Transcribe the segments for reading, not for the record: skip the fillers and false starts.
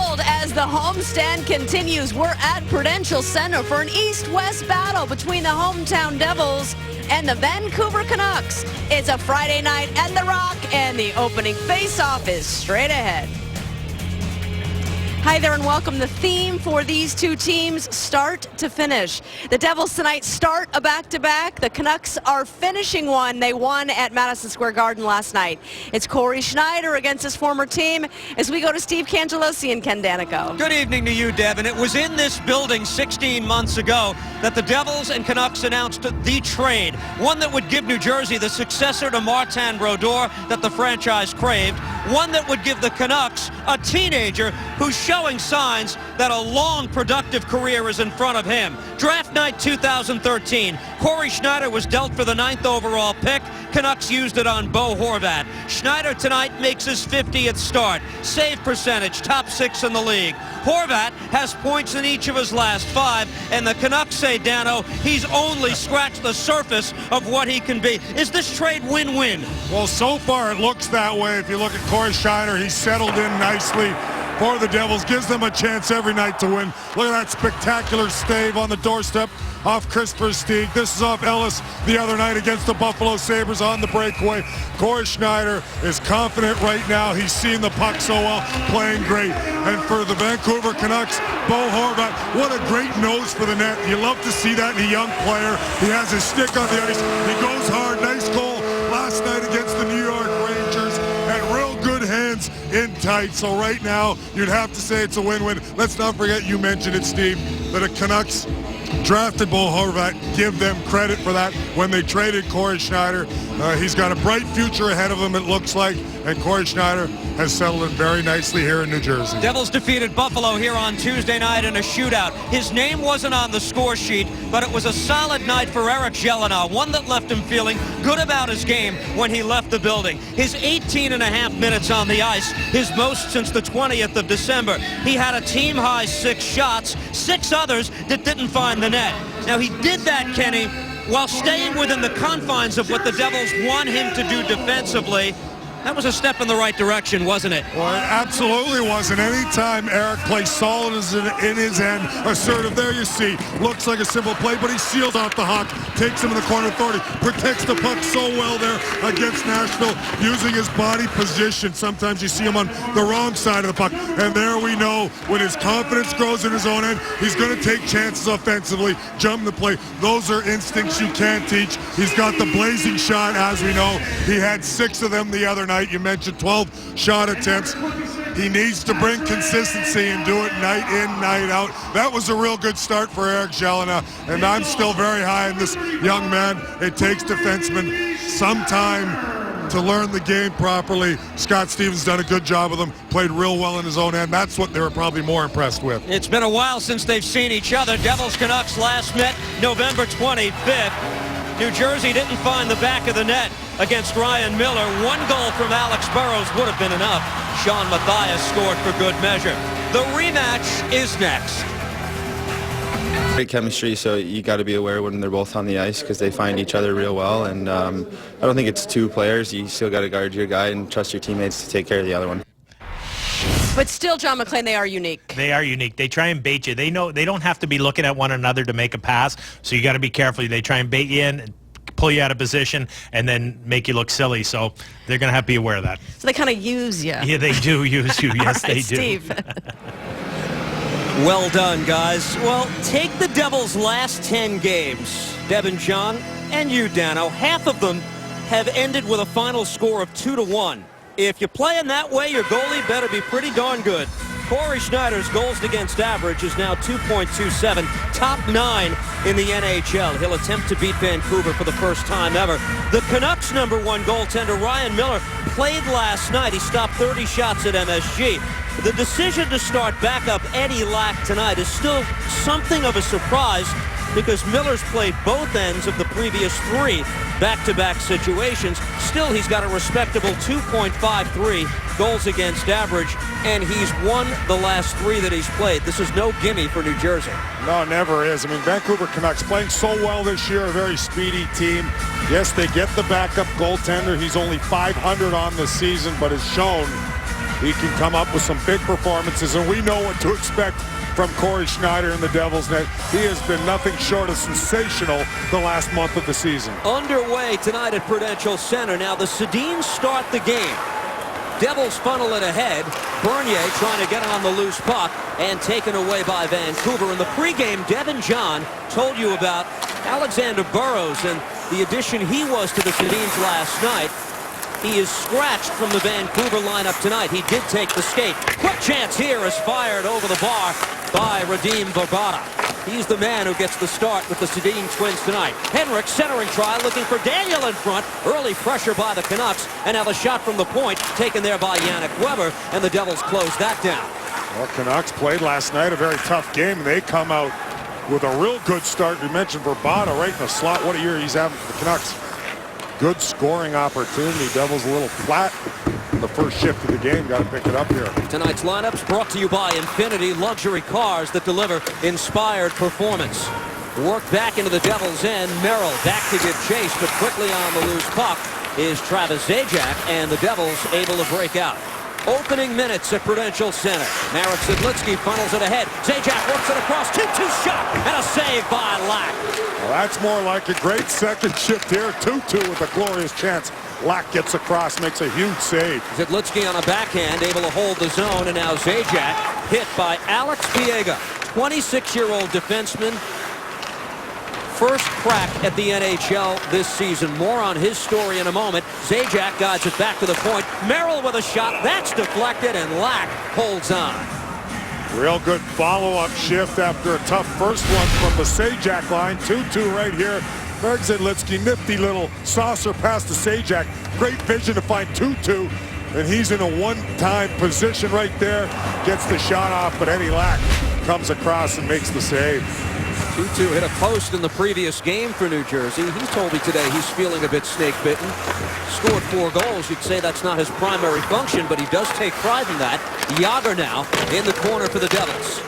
cold as the homestand continues. We're at Prudential Center for an east-west battle between the hometown Devils and the Vancouver Canucks. It's a Friday night at the Rock, and the opening face-off is straight ahead. Hi there and welcome. The theme for these two teams, start to finish. The Devils tonight start a back-to-back. The Canucks are finishing one. They won at Madison Square Garden last night. It's Cory Schneider against his former team as we go to Steve Cangelosi and Ken Danico. Good evening to you, Devin. It was in this building 16 months ago that the Devils and Canucks announced the trade, one that would give New Jersey the successor to Martin Brodeur that the franchise craved, one that would give the Canucks a teenager who's showing signs that a long, productive career is in front of him. Draft night 2013, Cory Schneider was dealt for the 9th overall pick. Canucks used it on Bo Horvat. Schneider tonight makes his 50th start. Save percentage, top 6 in the league. Horvat has points in each of his last 5, and the Canucks say, Dano, he's only scratched the surface of what he can be. Is this trade win-win? Well, so far it looks that way. If you look at Cory Schneider, he's settled in nicely for the Devils, gives them a chance every night to win. Look at that spectacular stave on the doorstep off Kris Versteeg. This is off Ellis the other night against the Buffalo Sabres on the breakaway. Cory Schneider is confident right now. He's seen the puck so well, playing great. And for the Vancouver Canucks, Bo Horvat, what a great nose for the net. You love to see that in a young player. He has his stick on the ice. He goes hard. Nice goal last night against the New York Rangers. And real good hands in tight. So right now, you'd have to say it's a win-win. Let's not forget, you mentioned it, Steve, that the Canucks drafted Bo Horvat. Give them credit for that when they traded Cory Schneider. He's got a bright future ahead of him, it looks like, and Cory Schneider has settled in very nicely here in New Jersey. Devils defeated Buffalo here on Tuesday night in a shootout. His name wasn't on the score sheet, but it was a solid night for Eric Gelinas, one that left him feeling good about his game when he left the building. His 18.5 minutes on the ice, his most since the 20th of December. He had a team-high 6 shots, 6 others that didn't find the net. Now, he did that, Kenny, while staying within the confines of what the Devils want him to do defensively. That was a step in the right direction, wasn't it? Well, it absolutely wasn't. Anytime Eric plays solid in his end, assertive, there you see, looks like a simple play, but he seals off the hawk, takes him in the corner authority, protects the puck so well there against Nashville, using his body position. Sometimes you see him on the wrong side of the puck, and there we know when his confidence grows in his own end, he's going to take chances offensively, jump the play. Those are instincts you can't teach. He's got the blazing shot, as we know. He had 6 of them the other night. You mentioned 12 shot attempts. He needs to bring consistency and do it night in, night out. That was a real good start for Eric Gelinas, and I'm still very high on this young man. It takes defensemen some time to learn the game properly. Scott Stevens done a good job with him, played real well in his own end. That's what they were probably more impressed with. It's been a while since they've seen each other. Devils Canucks last met November 25th. New Jersey didn't find the back of the net against Ryan Miller. 1 goal from Alex Burrows would have been enough. Sean Matthias scored for good measure. The rematch is next. Great chemistry, so you got to be aware when they're both on the ice because they find each other real well. And I don't think it's 2 players. You still got to guard your guy and trust your teammates to take care of the other one. But still, John McClain, they are unique. They are unique. They try and bait you. They know they don't have to be looking at one another to make a pass, so you got to be careful. They try and bait you in, pull you out of position, and then make you look silly. So they're going to have to be aware of that. So they kind of use you. Yeah, they do use you. Yes, right, they do. Steve. Well done, guys. Well, take the Devils' last 10 games, Devin, John, and you, Dano. Half of them have ended with a final score of 2-1. If you're playing that way, your goalie better be pretty darn good. Cory Schneider's goals against average is now 2.27, top 9 in the NHL. He'll attempt to beat Vancouver for the first time ever. The Canucks' #1 goaltender, Ryan Miller, played last night. He stopped 30 shots at MSG. The decision to start backup Eddie Lack tonight is still something of a surprise because Miller's played both ends of the previous 3 back-to-back situations. Still, he's got a respectable 2.53 goals against average, and he's won the last 3 that he's played. This is no gimme for New Jersey. No, it never is. I mean, Vancouver Canucks playing so well this year, a very speedy team. Yes, they get the backup goaltender. He's only .500 on the season, but has shown he can come up with some big performances, and we know what to expect from Corey Schneider in the Devils net. He has been nothing short of sensational the last month of the season. Underway tonight at Prudential Center. Now the Sedins start the game. Devils funnel it ahead. Bernier trying to get on the loose puck and taken away by Vancouver. In the pregame, Devin John told you about Alexander Burrows and the addition he was to the Sedins last night. He is scratched from the Vancouver lineup tonight. He did take the skate. Quick chance here is fired over the bar by Radim Vrbata. He's the man who gets the start with the Sedin Twins tonight. Henrik centering try, looking for Daniel in front. Early pressure by the Canucks, and now the shot from the point taken there by Yannick Weber, and the Devils close that down. Well, Canucks played last night a very tough game, and they come out with a real good start. We mentioned Vrbata right in the slot. What a year he's having for the Canucks. Good scoring opportunity. Devils a little flat in the first shift of the game. Got to pick it up here. Tonight's lineups brought to you by Infinity, luxury cars that deliver inspired performance. Work back into the Devils' end. Merrill back to give chase, but quickly on the loose puck is Travis Zajac, and the Devils able to break out. Opening minutes at Prudential Center. Marek Zidlitsky funnels it ahead. Zajac works it across. 2-2 shot and a save by Lack. Well, that's more like a great second shift here. 2-2 with a glorious chance. Lack gets across, makes a huge save. Zidlitsky on a backhand, able to hold the zone, and now Zajac hit by Alex Biega, 26-year-old defenseman. First crack at the NHL this season. More on his story in a moment. Zajac guides it back to the point. Merrill with a shot. That's deflected, and Lack holds on. Real good follow-up shift after a tough first one from the Zajac line. 2-2 right here. Marek Zidlitsky, nifty little saucer pass to Zajac. Great vision to find 2-2. And he's in a one-time position right there. Gets the shot off, but Eddie Lack comes across and makes the save. 2-2 hit a post in the previous game for New Jersey. He told me today he's feeling a bit snake-bitten. Scored 4 goals. You'd say that's not his primary function, but he does take pride in that. Jágr now in the corner for the Devils.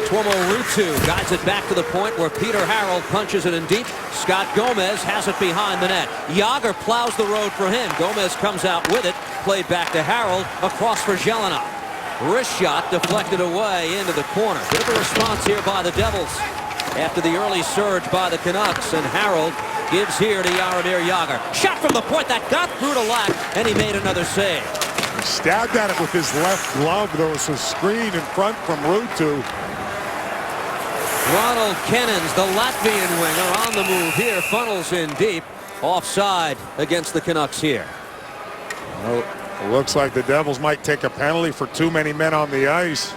Tuomo Ruutu guides it back to the point where Peter Harold punches it in deep. Scott Gomez has it behind the net. Jágr plows the road for him. Gomez comes out with it. Played back to Harold. Across for Zhelinov. Wrist shot deflected away into the corner. Bit of a response here by the Devils after the early surge by the Canucks, and Harold gives here to Jaromir Jágr. Shot from the point that got through to Lack, and he made another save. He stabbed at it with his left glove. There was a screen in front from Ruutu. Ronald Kennens, the Latvian winger, on the move here, funnels in deep. Offside against the Canucks here. Well, it looks like the Devils might take a penalty for too many men on the ice.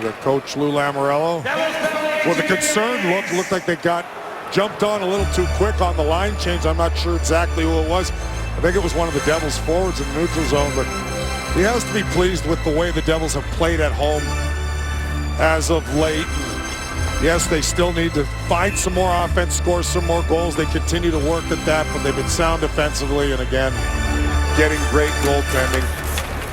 The coach Lou Lamoriello. Well, the concerned looked like they got jumped on a little too quick on the line change. I'm not sure exactly who it was. I think it was one of the Devils forwards in the neutral zone, but he has to be pleased with the way the Devils have played at home as of late. Yes, they still need to find some more offense, score some more goals. They continue to work at that, but they've been sound defensively, and again, getting great goaltending.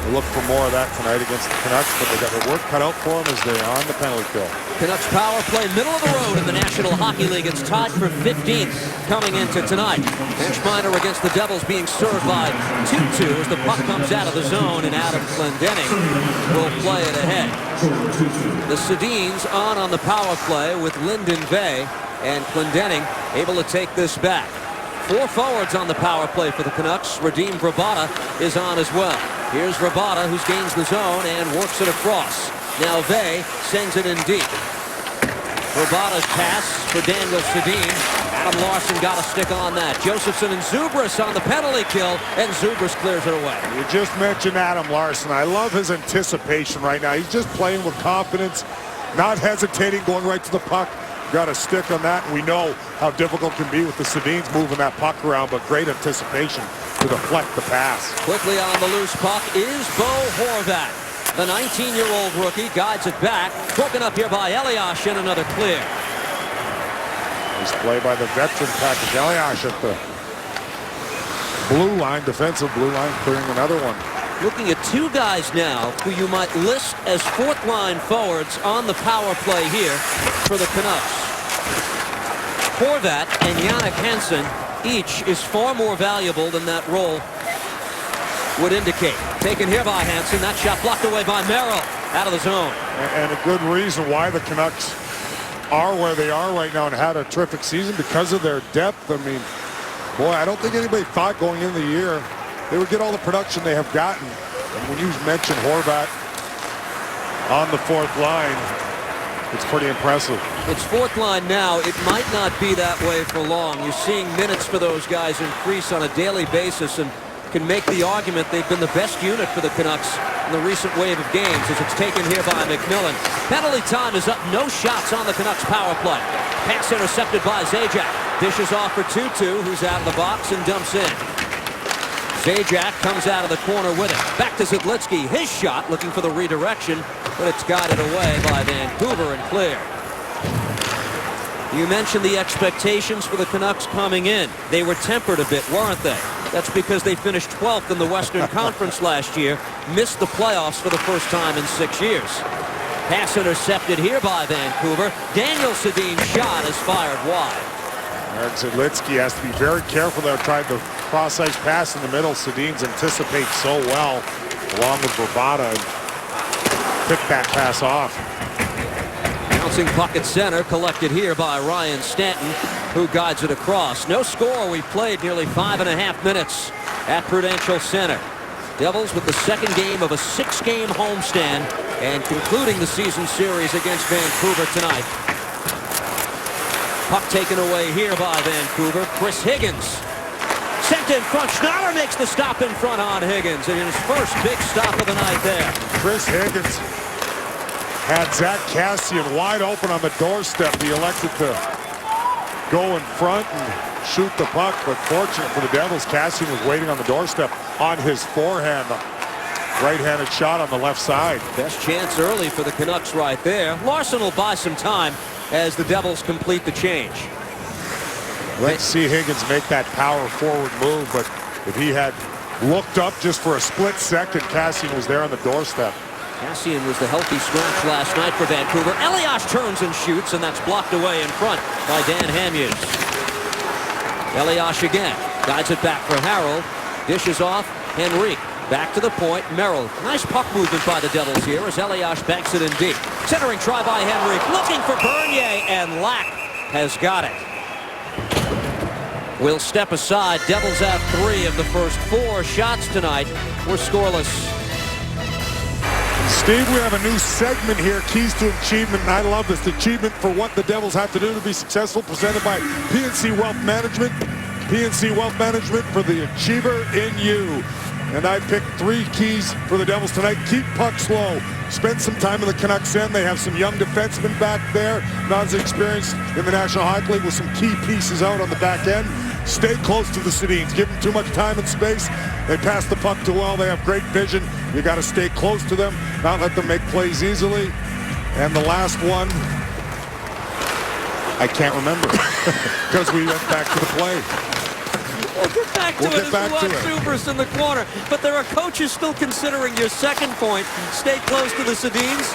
We'll look for more of that tonight against the Canucks, but they got their work cut out for them as they're on the penalty kill. Canucks power play middle of the road in the National Hockey League. It's tied for 15th coming into tonight. Bench minor against the Devils being served by 2-2 as the puck comes out of the zone, and Adam Clendening will play it ahead. The Sedins on the power play with Lyndon Vey, and Clendening able to take this back. 4 forwards on the power play for the Canucks. Radim Vrbata is on as well. Here's Vrbata, who gains the zone and works it across. Now Vey sends it in deep. Vrbata's pass for Daniel Sedin. Adam Larsson got a stick on that. Josephson and Zubris on the penalty kill, and Zubris clears it away. You just mentioned Adam Larsson. I love his anticipation right now. He's just playing with confidence, not hesitating, going right to the puck. Got a stick on that, and we know how difficult it can be with the Sedins moving that puck around, but great anticipation to deflect the pass. Quickly on the loose puck is Bo Horvat. The 19-year-old rookie guides it back. Broken up here by Elias, and another clear. Nice play by the veteran package. Elias at the blue line, defensive blue line, clearing another one. Looking at 2 guys now who you might list as 4th-line forwards on the power play here for the Canucks. Horvat and Jannik Hansen, each is far more valuable than that role would indicate. Taken here by Hansen. That shot blocked away by Merrill. Out of the zone. And a good reason why the Canucks are where they are right now and had a terrific season because of their depth. I mean, boy, I don't think anybody thought going into the year they would get all the production they have gotten. And when you mentioned Horvat on the fourth line, it's pretty impressive. It's fourth line now. It might not be that way for long. You're seeing minutes for those guys increase on a daily basis and can make the argument they've been the best unit for the Canucks in the recent wave of games as it's taken here by McMillan. Penalty time is up. No shots on the Canucks power play. Pass intercepted by Zajac. Dishes off for Tutu, who's out of the box and dumps in. Zajac comes out of the corner with it. Back to Zidlitsky. His shot looking for the redirection, but it's guided away by Vancouver and clear. You mentioned the expectations for the Canucks coming in. They were tempered a bit, weren't they? That's because they finished 12th in the Western Conference last year, missed the playoffs for the first time in 6 years. Pass intercepted here by Vancouver. Daniel Sedin's shot is fired wide. Eric Zidlitsky has to be very careful there. Tried the cross-ice pass in the middle. Sedin's anticipates so well, along with Bravada, and picked that pass off. Bouncing puck at center, collected here by Ryan Stanton, who guides it across. No score. We played nearly 5.5 minutes at Prudential Center. Devils with the second game of a 6-game homestand and concluding the season series against Vancouver tonight. Puck taken away here by Vancouver. Chris Higgins sent in front. Schneider makes the stop in front on Higgins, and his first big stop of the night there. Chris Higgins had Zach Kassian wide open on the doorstep. He elected to go in front and shoot the puck, but fortunate for the Devils, Kassian was waiting on the doorstep on his forehand. Right-handed shot on the left side. Best chance early for the Canucks right there. Larson will buy some time as the Devils complete the change. Let's see Higgins make that power forward move, but if he had looked up just for a split second, Kassian was there on the doorstep. Kassian was the healthy scratch last night for Vancouver. Elias turns and shoots, and that's blocked away in front by Dan Hamhuis. Elias again. Guides it back for Harold. Dishes off. Henrique. Back to the point. Merrill. Nice puck movement by the Devils here as Elias banks it in deep. Centering try by Henrique. Looking for Bernier, and Lack has got it. We'll step aside. Devils have 3 of the first 4 shots tonight. We're scoreless. Steve, we have a new segment here, Keys to Achievement, and I love this. Achievement for what the Devils have to do to be successful, presented by PNC Wealth Management. PNC Wealth Management for the Achiever in you. And I picked 3 keys for the Devils tonight. Keep pucks low. Spend some time in the Canucks end. They have some young defensemen back there, not as experienced in the National Hockey League, with some key pieces out on the back end. Stay close to the Sedins. Give them too much time and space. They pass the puck too well. They have great vision. You got to stay close to them, not let them make plays easily. And the last one, I can't remember because we went back to the play. We'll get back to it as we watch Supers in the corner. But there are coaches still considering your second point. Stay close to the Sedins.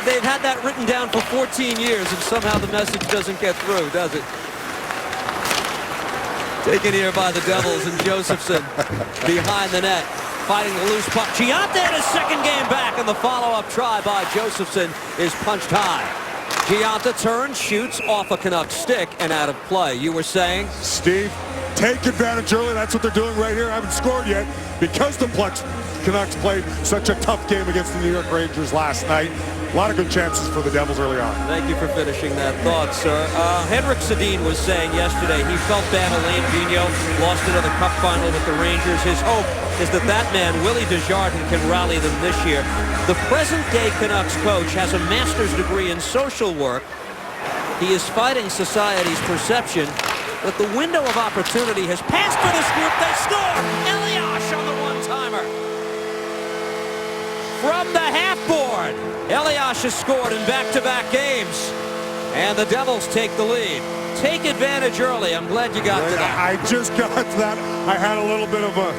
They've had that written down for 14 years, and somehow the message doesn't get through, does it? Taken here by the Devils, and Josephson behind the net, fighting the loose puck. Giante in his second game back, and the follow-up try by Josephson is punched high. Giante turns, shoots off a Canuck stick, and out of play. You were saying? Steve, take advantage early. That's what they're doing right here. I haven't scored yet because the Canucks played such a tough game against the New York Rangers last night. A lot of good chances for the Devils early on. Thank you for finishing that thought, sir. Henrik Sedin was saying yesterday he felt bad Alain Vigneault lost another cup final with the Rangers. His hope is that man, Willie Desjardins, can rally them this year. The present-day Canucks coach has a master's degree in social work. He is fighting society's perception that the window of opportunity has passed for this group. They score! Elias on the one-timer. From the half-board, Elias has scored in back-to-back games. And the Devils take the lead. Take advantage early. I'm glad you got to that. I just got to that. I had a little bit of a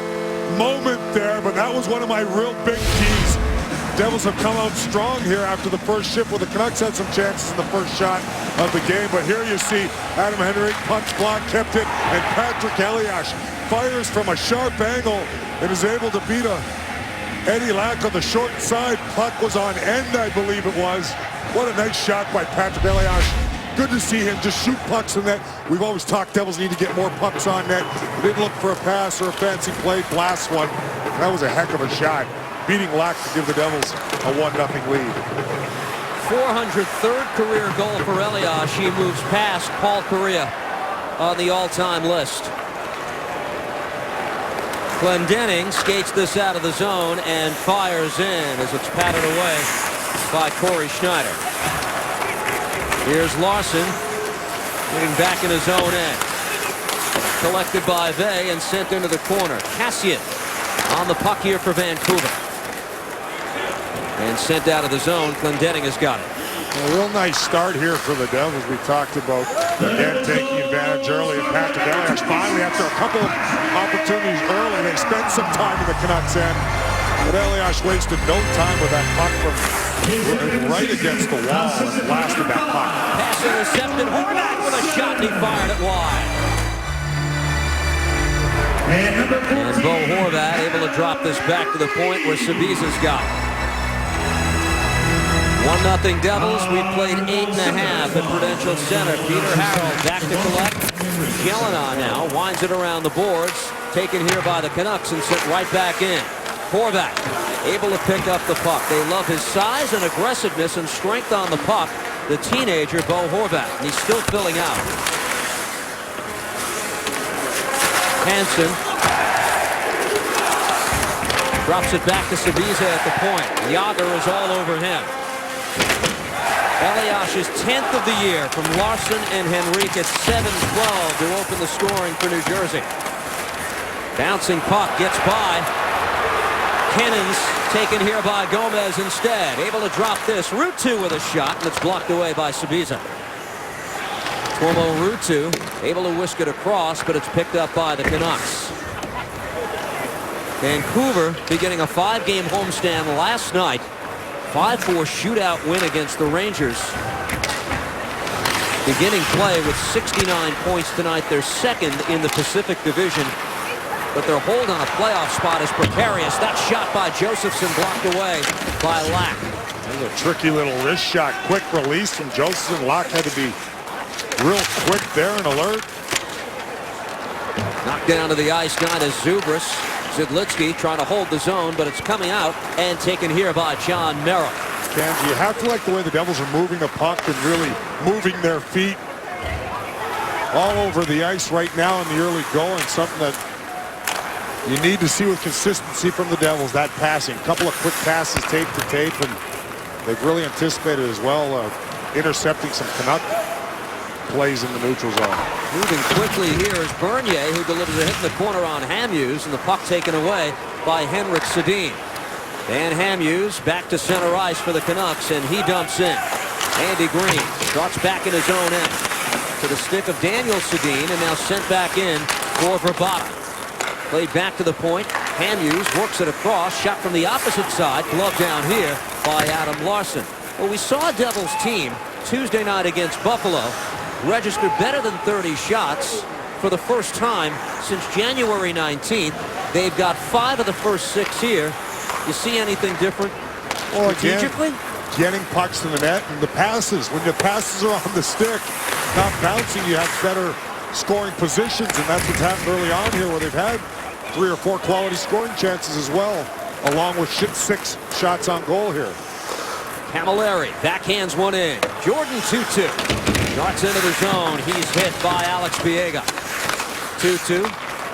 moment there, but that was one of my real big keys. Devils have come out strong here after the first shift, where the Canucks had some chances in the first shot of the game. But here you see Adam Henrique punch block, kept it, and Patrick Elias fires from a sharp angle and is able to beat Eddie Lack on the short side. Puck was on end, I believe it was. What a nice shot by Patrick Elias. Good to see him just shoot pucks in net. We've always talked Devils need to get more pucks on net. They didn't look for a pass or a fancy play, blast one. That was a heck of a shot. Beating Lack to give the Devils a 1-0 lead. 403rd career goal for Elias. He moves past Paul Kariya on the all-time list. Glendening skates this out of the zone and fires in as it's patted away by Corey Schneider. Here's Larson getting back in his own end. Collected by Vey and sent into the corner. Kassian on the puck here for Vancouver. And sent out of the zone. Glendening has got it. A real nice start here for the Devils. We talked about again taking advantage early. And Patrick Elias finally, after a couple of opportunities early, they spent some time in the Canucks end. But Elias wasted no time with that puck from right against the wall and blasted that puck. Pass intercepted. Horvat with a shot and he fired it wide. And Bo Horvat able to drop this back to the point where Sabiza's got it. 1-0 Devils. We played 8.5 at Prudential Center. Peter Harold back to collect. Jelena now winds it around the boards. Taken here by the Canucks and sent right back in. Horvat able to pick up the puck. They love his size and aggressiveness and strength on the puck. The teenager Bo Horvat. And he's still filling out. Hansen drops it back to Sabiza at the point. Yager is all over him. Elias's 10th of the year from Larson and Henrique at 7-12 to open the scoring for New Jersey. Bouncing puck gets by. Cannon's taken here by Gomez instead. Able to drop this. Ruutu with a shot, and it's blocked away by Sabiza. Tuomo Ruutu able to whisk it across, but it's picked up by the Canucks. Vancouver beginning a 5-game homestand last night. 5-4 shootout win against the Rangers. Beginning play with 69 points tonight. They're second in the Pacific Division. But their hold on a playoff spot is precarious. That shot by Josephson blocked away by Lack. There's a tricky little wrist shot. Quick release from Josephson. Lack had to be real quick there and alert. Knocked down to the ice guy to Zubris. Zidlitsky trying to hold the zone, but it's coming out and taken here by John Merrill. Kenji, you have to like the way the Devils are moving the puck and really moving their feet all over the ice right now in the early going. Something that you need to see with consistency from the Devils, that passing. A couple of quick passes tape to tape, and they've really anticipated as well intercepting some Canuck plays in the neutral zone. Moving quickly here is Bernier, who delivers a hit in the corner on Hamhuis, and the puck taken away by Henrik Sedin. Dan Hamhuis back to center ice for the Canucks, and he dumps in. Andy Green starts back in his own end to the stick of Daniel Sedin, and now sent back in for Vrbata. Played back to the point. Hamhuis works it across. Shot from the opposite side. Glove down here by Adam Larson. Well, we saw a Devils team Tuesday night against Buffalo registered better than 30 shots for the first time since January 19th. They've got 5 of the first 6 here. You see anything different strategically? Again, getting pucks to the net and the passes. When the passes are on the stick, not bouncing, you have better scoring positions, and that's what's happened early on here, where they've had 3 or 4 quality scoring chances as well, along with 6 shots on goal here. Camilleri backhands one in. Jordan 2-2. Darts into the zone. He's hit by Alex Biega. 2-2.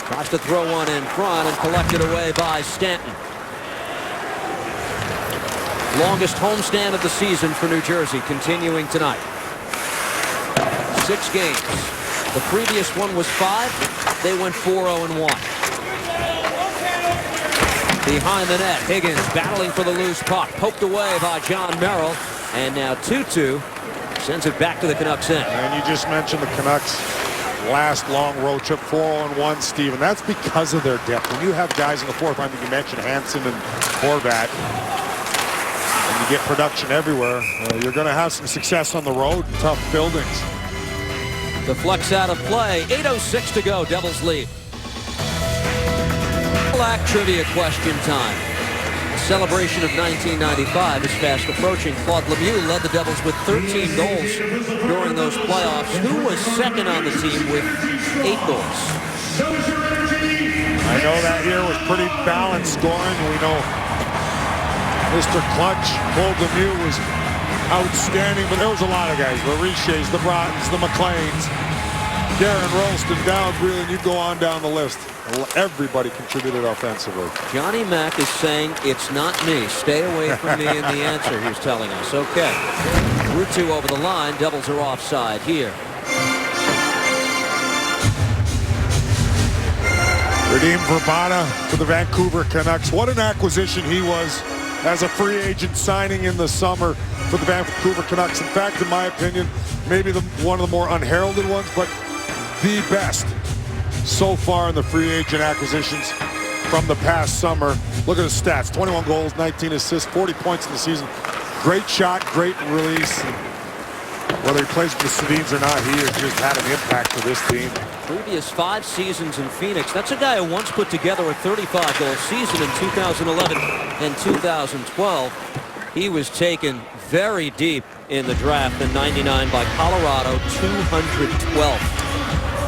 Tries to throw one in front and collected away by Stanton. Longest homestand of the season for New Jersey continuing tonight. 6 games. The previous one was 5. They went 4-0-1. Behind the net, Higgins battling for the loose puck. Poked away by John Merrill. And now 2-2 sends it back to the Canucks end. And you just mentioned the Canucks' last long road trip, 4-0-1, Steve. And that's because of their depth. When you have guys in the fourth, I think you mentioned Hansen and Horvat, and you get production everywhere, you're going to have some success on the road in tough buildings. The flex out of play. 8:06 to go. Devils lead. Cadillac trivia question time. The celebration of 1995 is fast approaching. Claude Lemieux led the Devils with 13 goals during those playoffs. Who was second on the team with 8 goals? I know that year was pretty balanced scoring. We know Mr. Clutch, Claude Lemieux, was outstanding, but there was a lot of guys. The Riches, the Brottons, the McLeans, Darren Rolston, Dowd, Breland, you go on down the list. Everybody contributed offensively. Johnny Mack is saying, it's not me. Stay away from me in the answer, he's telling us. Okay. Ruutu over the line. Devils are offside here. Radim Vrbata to the Vancouver Canucks. What an acquisition he was as a free agent signing in the summer for the Vancouver Canucks. In fact, in my opinion, maybe one of the more unheralded ones, but the best so far in the free agent acquisitions from the past summer. Look at his stats: 21 goals, 19 assists, 40 points in the season. Great shot, great release. Whether he plays with the Sedins or not, he has just had an impact for this team. Previous 5 seasons in Phoenix. That's a guy who once put together a 35-goal season in 2011 and 2012. He was taken very deep in the draft in '99 by Colorado, 212th.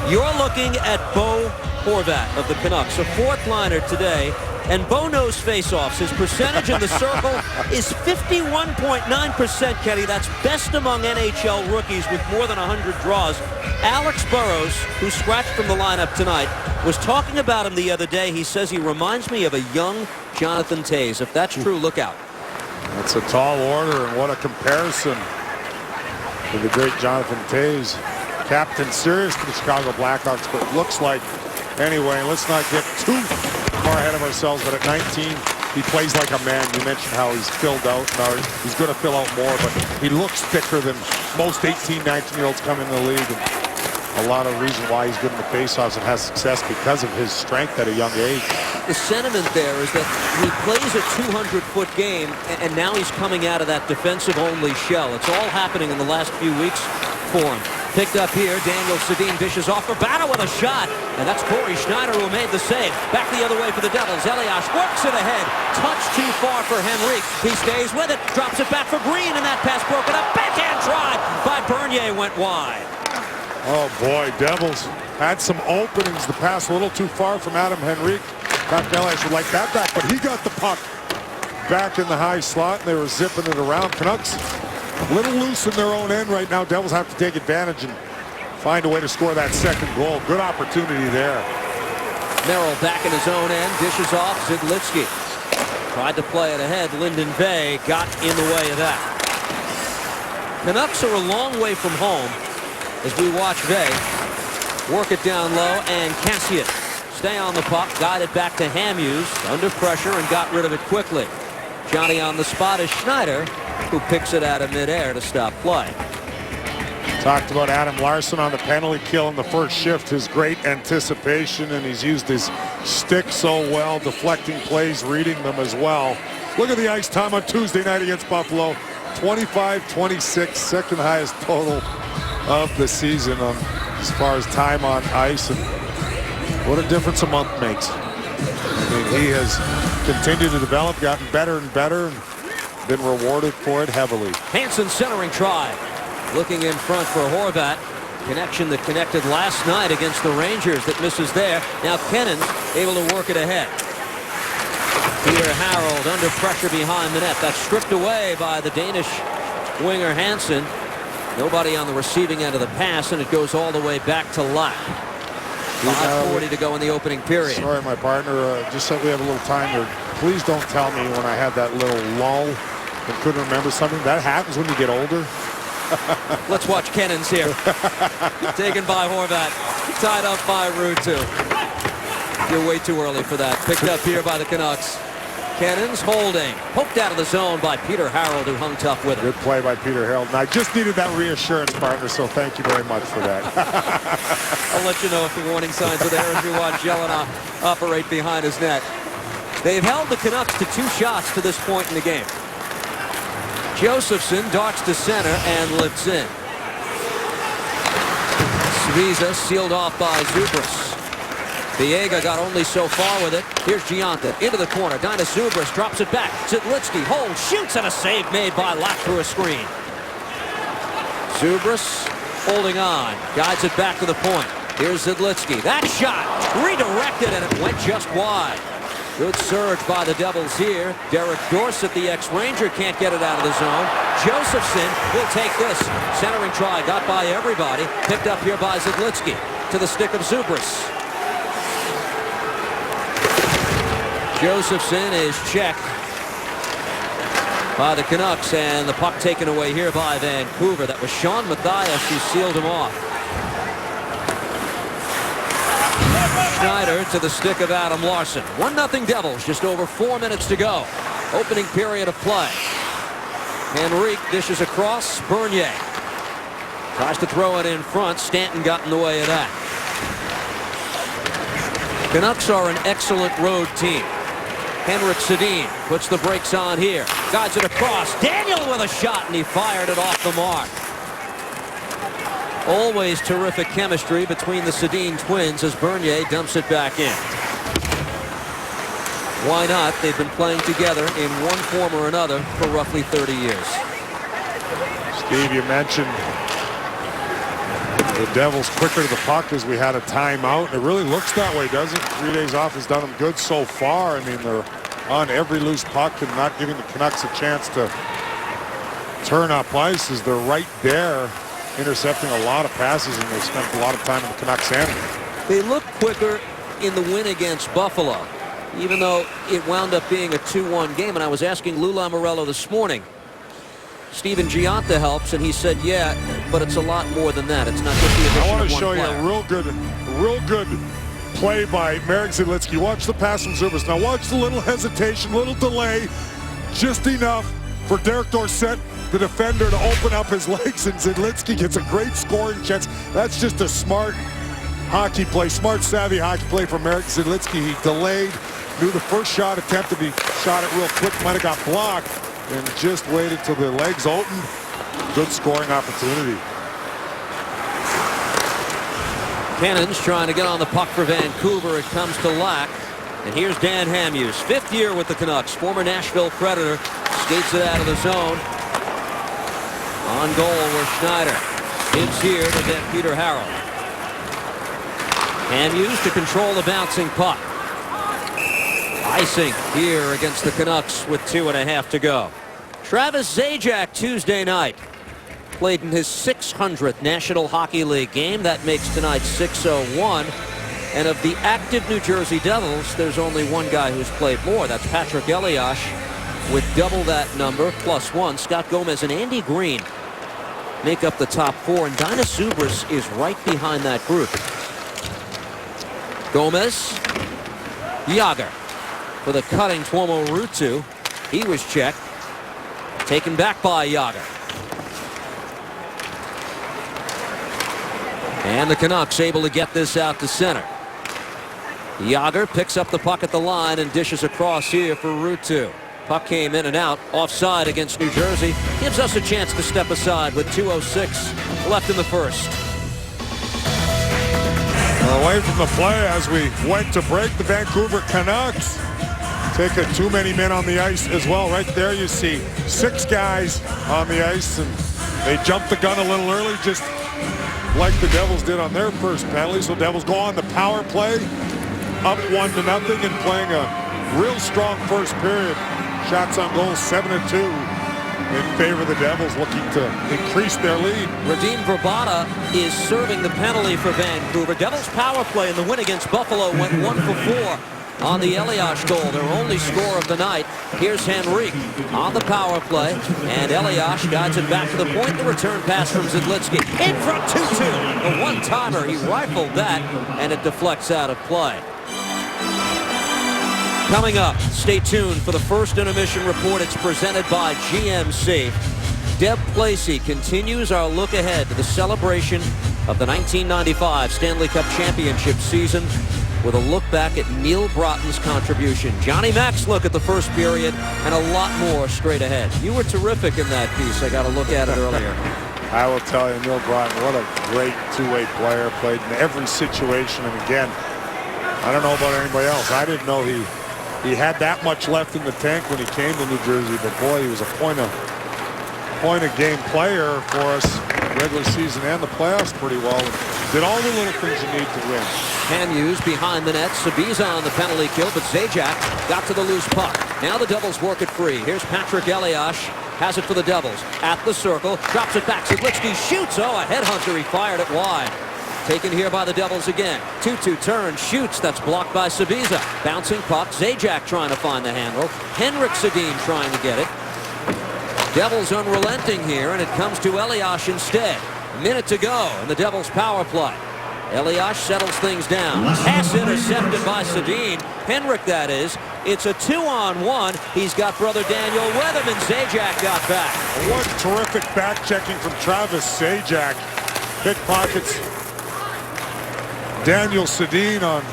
You're looking at Bo Horvat of the Canucks, a 4th liner today, and Bo knows faceoffs. His percentage in the circle is 51.9%, Kenny. That's best among NHL rookies with more than 100 draws. Alex Burrows, who scratched from the lineup tonight, was talking about him the other day. He says he reminds me of a young Jonathan Toews. If that's true, look out. That's a tall order, and what a comparison to the great Jonathan Toews. Captain Sirius to the Chicago Blackhawks, but it looks like, anyway, let's not get too far ahead of ourselves, but at 19, he plays like a man. You mentioned how he's filled out. Now he's going to fill out more, but he looks thicker than most 18, 19-year-olds coming in the league. And a lot of reason why he's good in the faceoffs and has success because of his strength at a young age. The sentiment there is that he plays a 200-foot game, and now he's coming out of that defensive-only shell. It's all happening in the last few weeks for him. Picked up here, Daniel Sedin dishes off for Vrbata with a shot, and that's Corey Schneider who made the save. Back the other way for the Devils. Elias works it ahead. Touch too far for Henrique. He stays with it, drops it back for Green, and that pass broken up. Backhand try by Bernier went wide. Oh boy, Devils had some openings. The pass a little too far from Adam Henrique. Pat Elias would like that back, but he got the puck back in the high slot, and they were zipping it around. Canucks a little loose in their own end right now. Devils have to take advantage and find a way to score that second goal. Good opportunity there. Merrill back in his own end, dishes off Zidlitsky. Tried to play it ahead. Lyndon Bay got in the way of that. Canucks are a long way from home as we watch Bay work it down low, and Kassian stay on the puck, got it back to Hamhuis under pressure and got rid of it quickly. Johnny on the spot is Schneider, who picks it out of midair to stop play. Talked about Adam Larsson on the penalty kill in the first shift. His great anticipation, and he's used his stick so well, deflecting plays, reading them as well. Look at the ice time on Tuesday night against Buffalo. 25-26, second highest total of the season as far as time on ice. And what a difference a month makes. I mean, he has continued to develop, gotten better and better, and been rewarded for it heavily. Hansen centering try. Looking in front for Horvat. Connection that connected last night against the Rangers that misses there. Now Kennan able to work it ahead. Peter Harold under pressure behind the net. That's stripped away by the Danish winger Hansen. Nobody on the receiving end of the pass, and it goes all the way back to Lack. 5:40 to go in the opening period. Sorry, my partner, just so we have a little time here. Please don't tell me when I had that little lull and couldn't remember something. That happens when you get older. Let's watch Kennan's here. Taken by Horvat. Tied up by Ruutu. You're way too early for that. Picked up here by the Canucks. Cannon's holding. Poked out of the zone by Peter Harold, who hung tough with it. Good play by Peter Harold. And I just needed that reassurance, partner, so thank you very much for that. I'll let you know if the warning signs are there as we watch Jelena operate behind his net. They've held the Canucks to 2 shots to this point in the game. Josephson darts to center and lifts in. Sviza sealed off by Zubras. Biega got only so far with it. Here's Gianta into the corner. Dyna Zubris drops it back. Zidlitsky holds, shoots, and a save made by Lack through a screen. Zubris holding on, guides it back to the point. Here's Zidlitsky. That shot redirected, and it went just wide. Good surge by the Devils here. Derek Dorsett, the ex-Ranger, can't get it out of the zone. Josephson will take this. Centering try got by everybody. Picked up here by Zidlitsky. To the stick of Zubris. Josephson is checked by the Canucks, and the puck taken away here by Vancouver. That was Sean Mathias who sealed him off. Schneider to the stick of Adam Larson. 1-0 Devils, just over 4 minutes to go. Opening period of play. Henrique dishes across. Bernier tries to throw it in front. Stanton got in the way of that. Canucks are an excellent road team. Henrik Sedin puts the brakes on here. Guides it across. Daniel with a shot, and he fired it off the mark. Always terrific chemistry between the Sedin twins as Bernier dumps it back in. Why not? They've been playing together in one form or another for roughly 30 years. Steve, you mentioned the Devils quicker to the puck as we had a timeout. It really looks that way, doesn't it? 3 days off has done them good so far. I mean, they're on every loose puck and not giving the Canucks a chance to turn up ice as they're right there intercepting a lot of passes, and they spent a lot of time in the Canucks' end. They look quicker in the win against Buffalo, even though it wound up being a 2-1 game. And I was asking Lou Lamoriello this morning, Steven Gianta helps, and he said, yeah, but it's a lot more than that. It's not just the addition of one player. I want to show you a real good play by Marek Zidlitsky. Watch the pass from Zubris. Now watch the little hesitation, little delay, just enough for Derek Dorsett, the defender, to open up his legs, and Zidlitsky gets a great scoring chance. That's just a smart hockey play, smart, savvy hockey play from Marek Zidlitsky. He delayed, knew the first shot attempted, he shot it real quick, might have got blocked, and just waited till the legs opened. Good scoring opportunity. Cannon's trying to get on the puck for Vancouver. It comes to Lack. And here's Dan Hamhuis, 5th year with the Canucks, former Nashville Predator, skates it out of the zone. On goal was Schneider. Gives here to then Peter Harrell. Hamhuis to control the bouncing puck. Icing here against the Canucks with 2.5 to go. Travis Zajac Tuesday night played in his 600th National Hockey League game. That makes tonight 601. And of the active New Jersey Devils, there's only one guy who's played more. That's Patrick Elias with double that number, +1. Scott Gomez and Andy Green make up the top 4, and Dyna Zubris is right behind that group. Gomez, Jágr for the cutting Tuomo Ruutu. He was checked. Taken back by Jágr. And the Canucks able to get this out to center. Jágr picks up the puck at the line and dishes across here for Ruutu. Puck came in and out. Offside against New Jersey. Gives us a chance to step aside with 2:06 left in the first. Away from the play as we went to break, the Vancouver Canucks taking too many men on the ice as well. Right there you see 6 guys on the ice, and they jumped the gun a little early, just like the Devils did on their first penalty. So Devils go on the power play, up 1-0, and playing a real strong first period. Shots on goal 7-2 in favor of the Devils, looking to increase their lead. Radim Vrbata is serving the penalty for Vancouver. Devils power play in the win against Buffalo went 1 for 4 on the Elias goal, their only score of the night. Here's Henrique on the power play, and Elias guides it back to the point. The return pass from Zidlitsky. In front, 2-2. A one-timer. He rifled that, and it deflects out of play. Coming up, stay tuned for the first intermission report. It's presented by GMC. Deb Placey continues our look ahead to the celebration of the 1995 Stanley Cup Championship season with a look back at Neil Broughton's contribution. Johnny Mac's look at the first period, and a lot more straight ahead. You were terrific in that piece. I got a look at it earlier. I will tell you, Neil Broughton, what a great two-way player, played in every situation, and again, I don't know about anybody else. I didn't know he had that much left in the tank when he came to New Jersey, but boy, he was a point of game player for us regular season and the playoffs pretty well. Did all the little things you need to win. Hughes behind the net. Sabiza on the penalty kill, but Zajac got to the loose puck. Now the Devils work it free. Here's Patrick Elias. Has it for the Devils. At the circle. Drops it back. Sedlitzky shoots. Oh, a headhunter. He fired it wide. Taken here by the Devils again. 2-2 turn. Shoots. That's blocked by Sabiza. Bouncing puck. Zajac trying to find the handle. Henrik Sedin trying to get it. Devils unrelenting here, and it comes to Elias instead. A minute to go in the Devils power play. Elias settles things down. Pass intercepted by Sedin. Henrik, that is. It's a 2-on-1. He's got brother Daniel Weatherman. Zajac got back. What terrific back checking from Travis Zajac. Pickpockets Daniel Sedin on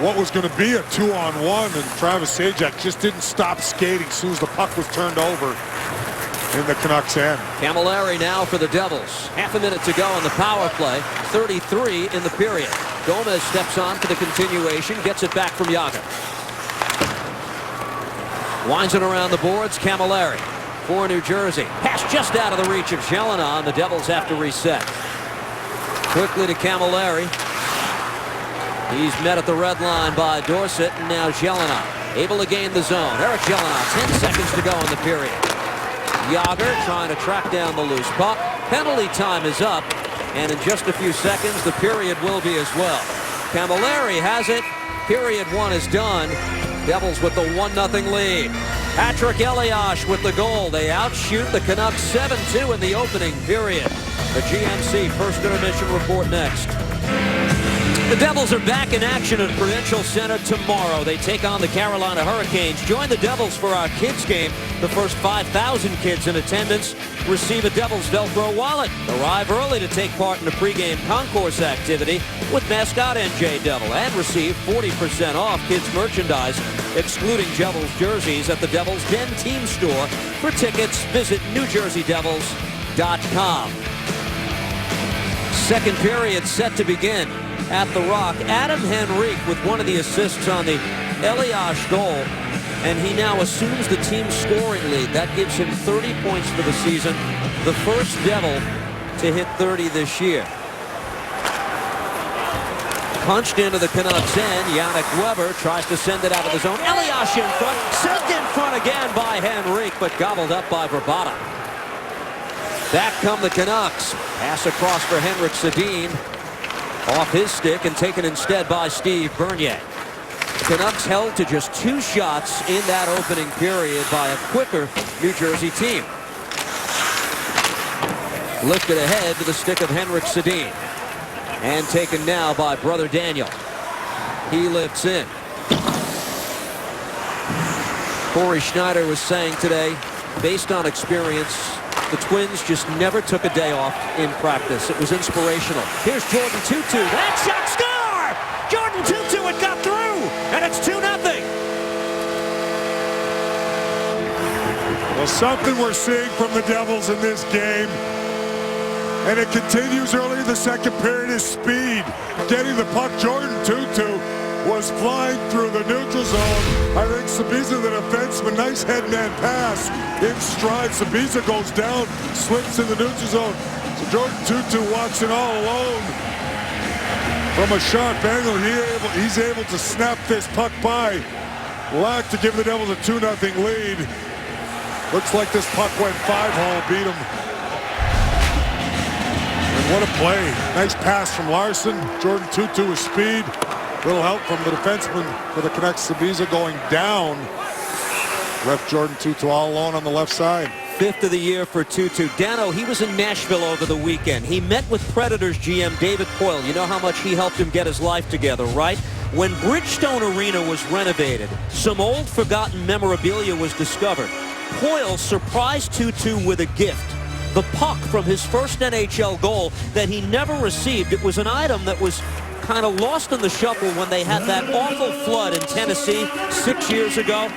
what was going to be a 2-on-1, and Travis Zajac just didn't stop skating as soon as the puck was turned over in the Canucks end. Camilleri now for the Devils. Half a minute to go in the power play. 33 in the period. Gomez steps on for the continuation. Gets it back from Jagr. Winds it around the boards. Camilleri for New Jersey. Pass just out of the reach of Jelena, and the Devils have to reset. Quickly to Camilleri. He's met at the red line by Dorsett, and now Jelena able to gain the zone. Eric Jelena, 10 seconds to go in the period. Jagr trying to track down the loose puck. Penalty time is up, and in just a few seconds the period will be as well. Camilleri has it. Period one is done. Devils with the 1-0 lead. Patrick Elias with the goal. They outshoot the Canucks 7-2 in the opening period. The GMC first intermission report next. The Devils are back in action at Prudential Center tomorrow. They take on the Carolina Hurricanes. Join the Devils for our kids game. The first 5,000 kids in attendance receive a Devils Velcro wallet. Arrive early to take part in the pregame concourse activity with mascot NJ Devil and receive 40% off kids merchandise, excluding Devils jerseys, at the Devils Den team store. For tickets, visit NewJerseyDevils.com. Second period set to begin. At the Rock, Adam Henrique with one of the assists on the Elias goal, and he now assumes the team's scoring lead. That gives him 30 points for the season, the first Devil to hit 30 this year. Punched into the Canucks end. Yannick Weber tries to send it out of the zone. Elias in front, sent in front again by Henrique, but gobbled up by Vrbata. Back come the Canucks. Pass across for Henrik Sedin. Off his stick and taken instead by Steve Bernier. The Canucks held to just 2 shots in that opening period by a quicker New Jersey team. Lifted ahead to the stick of Henrik Sedin. And taken now by brother Daniel. He lifts in. Corey Schneider was saying today, based on experience, the Twins just never took a day off in practice. It was inspirational. Here's Jordan Tootoo. That shot, score! Jordan Tootoo, it got through, and it's 2-0. Well, something we're seeing from the Devils in this game, and it continues early in the second period, is speed. Getting the puck. Jordan Tootoo was flying through the neutral zone. I think Sabiza, the defenseman, nice head-man pass in stride. Sabiza goes down, slips in the neutral zone. So Jordan Tootoo walks in all alone. From a sharp angle, he's able to snap this puck by Lack to give the Devils a 2-0 lead. Looks like this puck went 5-hole, beat him. And what a play. Nice pass from Larson. Jordan Tootoo with speed. Little help from the defenseman for the Canucks. Sabiza going down. Left Jordan Tootoo all alone on the left side. 5th of the year for Tootoo. Dano, he was in Nashville over the weekend. He met with Predators GM David Poile. You know how much he helped him get his life together, right? When Bridgestone Arena was renovated, some old forgotten memorabilia was discovered. Poile surprised Tootoo with a gift. The puck from his first NHL goal that he never received. It was an item that was kind of lost in the shuffle when they had that awful flood in Tennessee 6 years ago.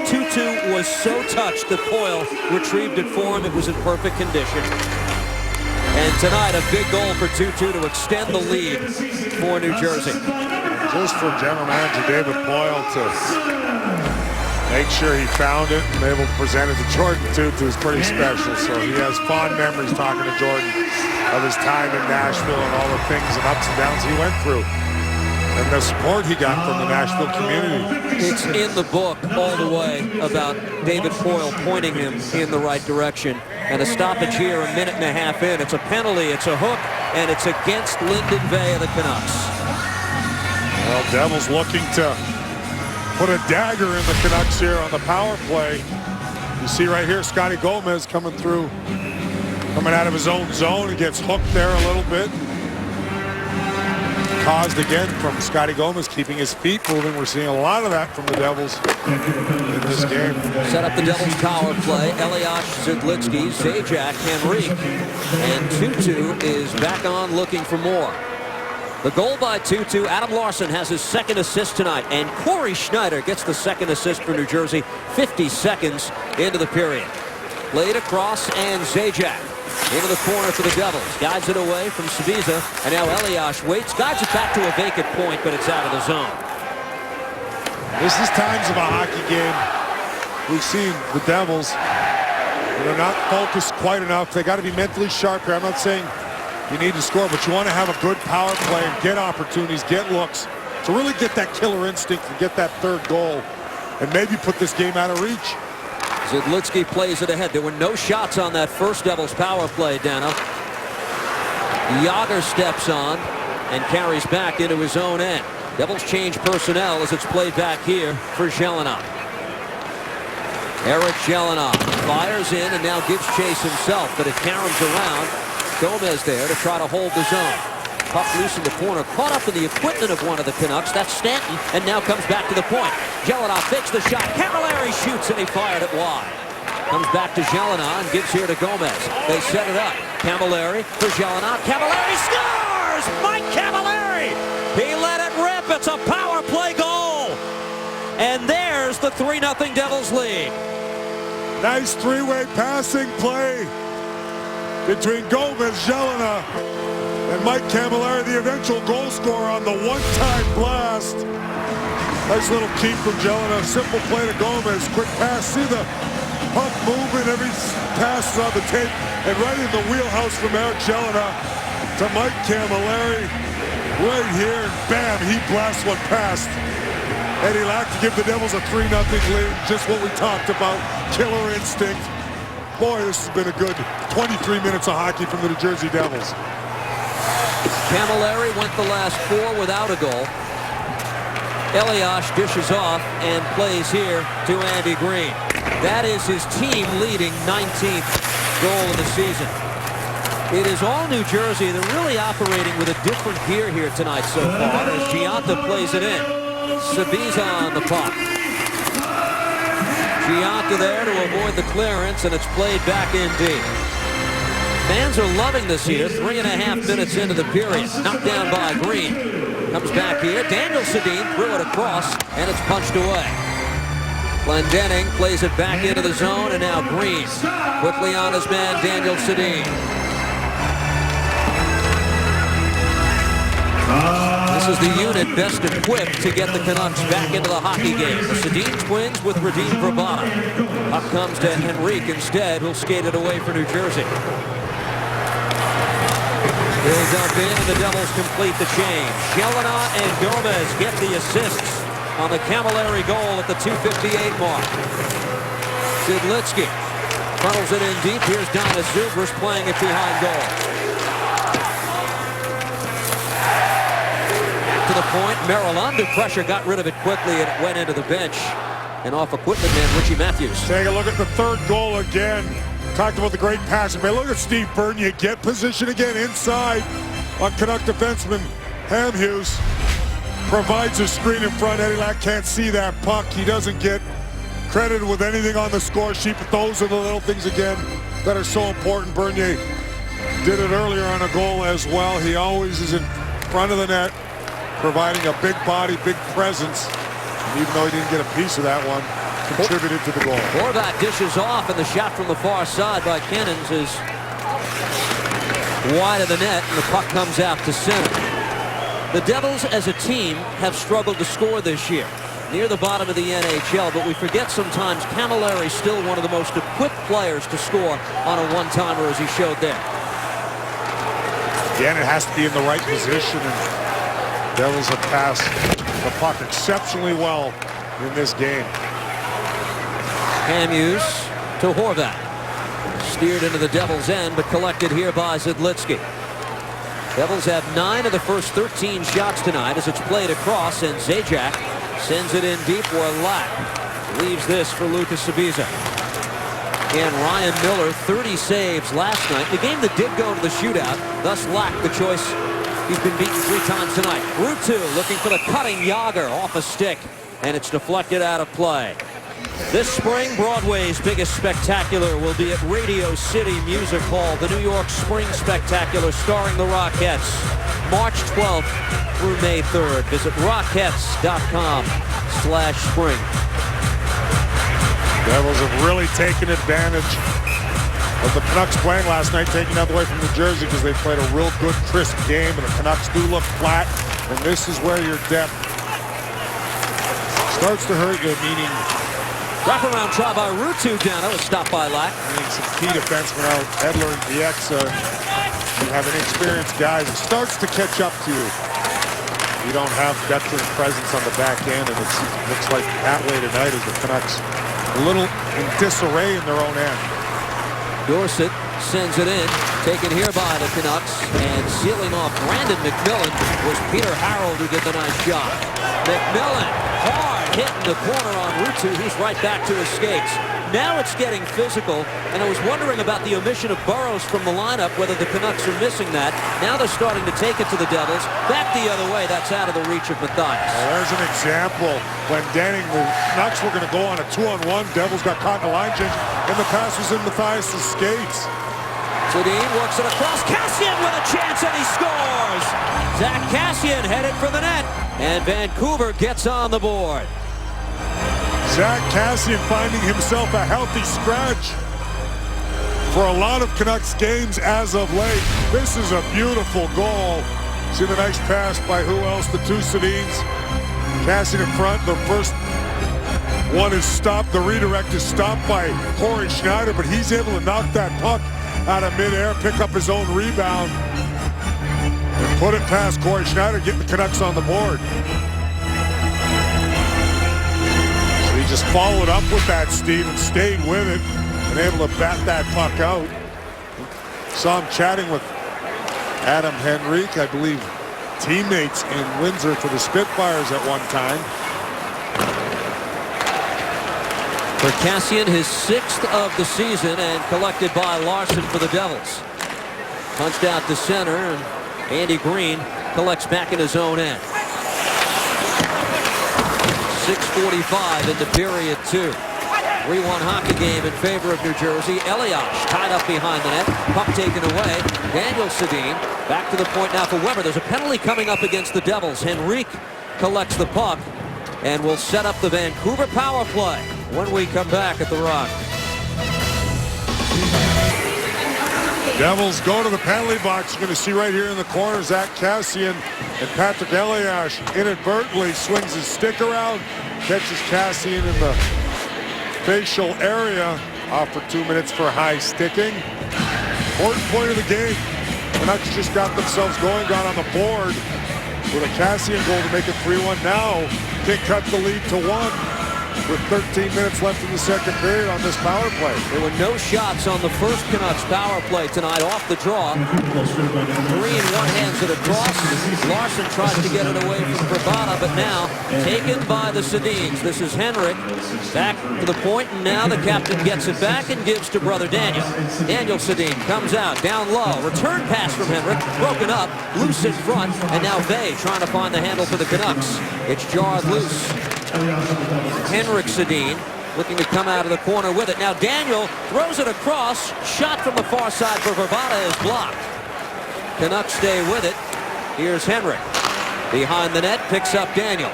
Tootoo was so touched that Poile retrieved it for him. It was in perfect condition. And tonight, a big goal for Tootoo to extend the lead for New Jersey. just for General Manager David Poile to make sure he found it and able to present it to Jordan Tootoo is pretty special. So he has fond memories talking to Jordan of his time in Nashville and all the things and ups and downs he went through. And the support he got from the Nashville community. It's in the book all the way about David Poile pointing him in the right direction. And a stoppage here, a minute and a half in. It's a penalty, it's a hook, and it's against Lyndon Vey of the Canucks. Well, Devils looking to put a dagger in the Canucks here on the power play. You see right here, Scotty Gomez coming through, coming out of his own zone. He gets hooked there a little bit. Caused again from Scotty Gomez keeping his feet moving. We're seeing a lot of that from the Devils in this game. Set up the Devils power play. Elias Zidlitsky, Zajac, Henrique, and Tootoo is back on looking for more. The goal by Tootoo. Adam Larsson has his second assist tonight, and Corey Schneider gets the second assist for New Jersey 50 seconds into the period. Played across, and Zajac into the corner for the Devils. Guides it away from Sabisa, and now Elias waits. Guides it back to a vacant point, but it's out of the zone. This is times of a hockey game. We've seen the Devils, they're not focused quite enough. They got to be mentally sharp here. I'm not saying you need to score, but you want to have a good power play and get opportunities, get looks, to really get that killer instinct and get that third goal and maybe put this game out of reach. Zidlitsky plays it ahead. There were no shots on that first Devils power play, Dano. Yager steps on and carries back into his own end. Devils change personnel as it's played back here for Zhelinov. Eric Zhelinov fires in and now gives chase himself, but it caroms around. Gomez there to try to hold the zone. Puck loose in the corner, caught up in the equipment of one of the Canucks. That's Stanton, and now comes back to the point. Zhelinov fakes the shot. Camilleri shoots, and he fired it wide. Comes back to Zhelinov and gives here to Gomez. They set it up. Camilleri for Zhelinov. Camilleri scores! Mike Camilleri! He let it rip. It's a power play goal. And there's the 3-0 Devils lead. Nice three-way passing play between Gomez, Zhelinov, and Mike Camilleri, the eventual goal scorer on the one-time blast. Nice little keep from Zhelinov. Simple play to Gomez. Quick pass. See the puck movement. Every pass is on the tape. And right in the wheelhouse from Eric Zhelinov to Mike Camilleri. Right here. Bam. He blasts one past Eddie Lack to give the Devils a 3-0 lead. Just what we talked about. Killer instinct. Boy, this has been a good 23 minutes of hockey from the New Jersey Devils. Camilleri went the last 4 without a goal. Elias dishes off and plays here to Andy Green. That is his team leading 19th goal of the season. It is all New Jersey. They're really operating with a different gear here tonight so far as Gianta plays it in. Sabisa on the puck. Gianta there to avoid the clearance, and it's played back in deep. Fans are loving this here. 3.5 minutes into the period. Knocked down by Green. Comes back here. Daniel Sedin threw it across, and it's punched away. Glendening plays it back into the zone, and now Green quickly on his man, Daniel Sedin. This is the unit best equipped to get the Canucks back into the hockey game. The Sedin twins with Radim Vrbata. Puck comes to Henrique instead, who'll skate it away for New Jersey. He'll dump in, and the Devils complete the change. Zhelinov and Gomez get the assists on the Camilleri goal at the 2:58 mark. Zidlitsky funnels it in deep. Here's Donis Zubris playing it behind goal. To the point, Merrill under pressure, got rid of it quickly, and it went into the bench. And off equipment man, Richie Matthews. Take a look at the third goal again. Talked about the great passing. But look at Steve Bernier get position again inside on Canuck defenseman Hamhuis. Provides a screen in front. Eddie Lack can't see that puck. He doesn't get credited with anything on the score sheet, but those are the little things again that are so important. Bernier did it earlier on a goal as well. He always is in front of the net, providing a big body, big presence. And even though he didn't get a piece of that one, contributed to the goal. Horvat dishes off, and the shot from the far side by Cannons is wide of the net, and the puck comes out to center. The Devils as a team have struggled to score this year, near the bottom of the NHL, but we forget sometimes Camilleri still one of the most equipped players to score on a one-timer as he showed there. Again, it has to be in the right position, and Devils have passed the puck exceptionally well in this game. Hughes to Horvat. Steered into the Devils' end, but collected here by Zidlitsky. Devils have 9 of the first 13 shots tonight as it's played across, and Zajac sends it in deep where Lack leaves this for Lucas Sabisa. And Ryan Miller, 30 saves last night. The game that did go to the shootout, thus Lack the choice. He's been beaten 3 times tonight. Ruutu looking for the cutting Jágr off a stick, and it's deflected out of play. This spring, Broadway's biggest spectacular will be at Radio City Music Hall, the New York Spring Spectacular starring the Rockettes, March 12th through May 3rd. Visit rockettes.com/spring. Devils have really taken advantage of the Canucks playing last night, taking that away from New Jersey because they played a real good, crisp game, and the Canucks do look flat, and this is where your depth starts to hurt you, meaning Wraparound try by Ruutu. Dano is stopped by Lack. some key defensemen out, Edler and Bieksa. You have inexperienced guys. It starts to catch up to you. You don't have veteran presence on the back end, and it looks like that way tonight as the Canucks a little in disarray in their own end. Dorsett sends it in, taken here by the Canucks, and sealing off Brandon McMillan was Peter Harold, who did the nice job. McMillan, hard hit in the corner on Ruutu. He's right back to his skates. Now it's getting physical, and I was wondering about the omission of Burrows from the lineup, whether the Canucks are missing that. Now they're starting to take it to the Devils. Back the other way, that's out of the reach of Mathias. Well, there's an example when Denning, the Canucks were going to go on a 2-on-1. Devils got caught in the line change, and the pass was in Mathias' skates. Sedin works it across. Kassian with a chance, and he scores! Zach Kassian headed for the net, and Vancouver gets on the board. Zach Kassian finding himself a healthy scratch for a lot of Canucks games as of late. This is a beautiful goal. See the nice pass by who else? The two Sedins. Kassian in front. The first one is stopped. The redirect is stopped by Corey Schneider, but he's able to knock that puck out of midair, pick up his own rebound, and put it past Corey Schneider, getting the Canucks on the board. He just followed up with that, Steve, and stayed with it and able to bat that puck out. Saw him chatting with Adam Henrique, I believe teammates in Windsor for the Spitfires at one time. For Kassian, his 6th of the season, and collected by Larson for the Devils. Punched out to center, and Andy Green collects back in his own end. 6:45 into period 2. 3-1 hockey game in favor of New Jersey. Elias tied up behind the net. Puck taken away. Daniel Sedin back to the point now for Weber. There's a penalty coming up against the Devils. Henrique collects the puck and will set up the Vancouver power play when we come back at the Rock. Devils go to the penalty box. You're going to see right here in the corner Zach Kassian, and Patrick Elias inadvertently swings his stick around, catches Kassian in the facial area, off for 2 minutes for high sticking. Important point of the game. The Canucks just got themselves going, got on the board with a Kassian goal to make it 3-1. Now they cut the lead to 1 with 13 minutes left in the second period on this power play. There were no shots on the first Canucks power play tonight off the draw. 3 in one hands at a cross. Larson tries to get it away from Bravada, but now taken by the Sedins. This is Henrik back to the point, and now the captain gets it back and gives to brother Daniel. Daniel Sedin comes out, down low. Return pass from Henrik, broken up, loose in front, and now Bay trying to find the handle for the Canucks. It's jarred loose. Henrik Sedin looking to come out of the corner with it. Now Daniel throws it across. Shot from the far side for Bravada is blocked. Canucks stay with it. Here's Henrik. Behind the net, picks up Daniel.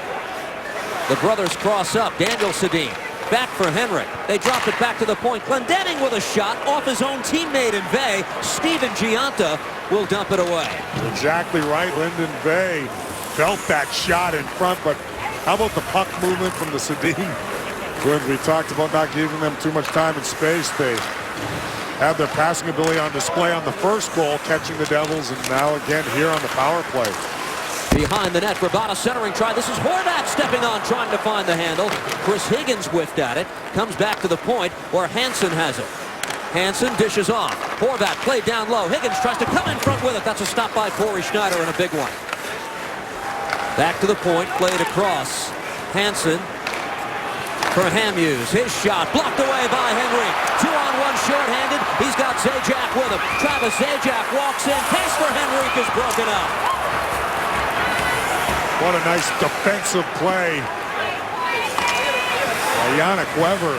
The brothers cross up. Daniel Sedin back for Henrik. They drop it back to the point. Glendening with a shot off his own teammate in Bay. Steven Giunta will dump it away. Exactly right. Lyndon Bay felt that shot in front, but how about the puck movement from the Sedin? When we talked about not giving them too much time and space, they had their passing ability on display on the first goal, catching the Devils, and now again here on the power play. Behind the net, Rabada centering try. This is Horvat stepping on, trying to find the handle. Chris Higgins whiffed at it. Comes back to the point where Hansen has it. Hansen dishes off. Horvat played down low. Higgins tries to come in front with it. That's a stop by Corey Schneider and a big one. Back to the point, played across. Hansen for Hamhuis. His shot blocked away by Henry. 2-on-1 shorthanded. He's got Zajac with him. Travis Zajac walks in. Pass for Henrique is broken up. What a nice defensive play by Yannick Weber.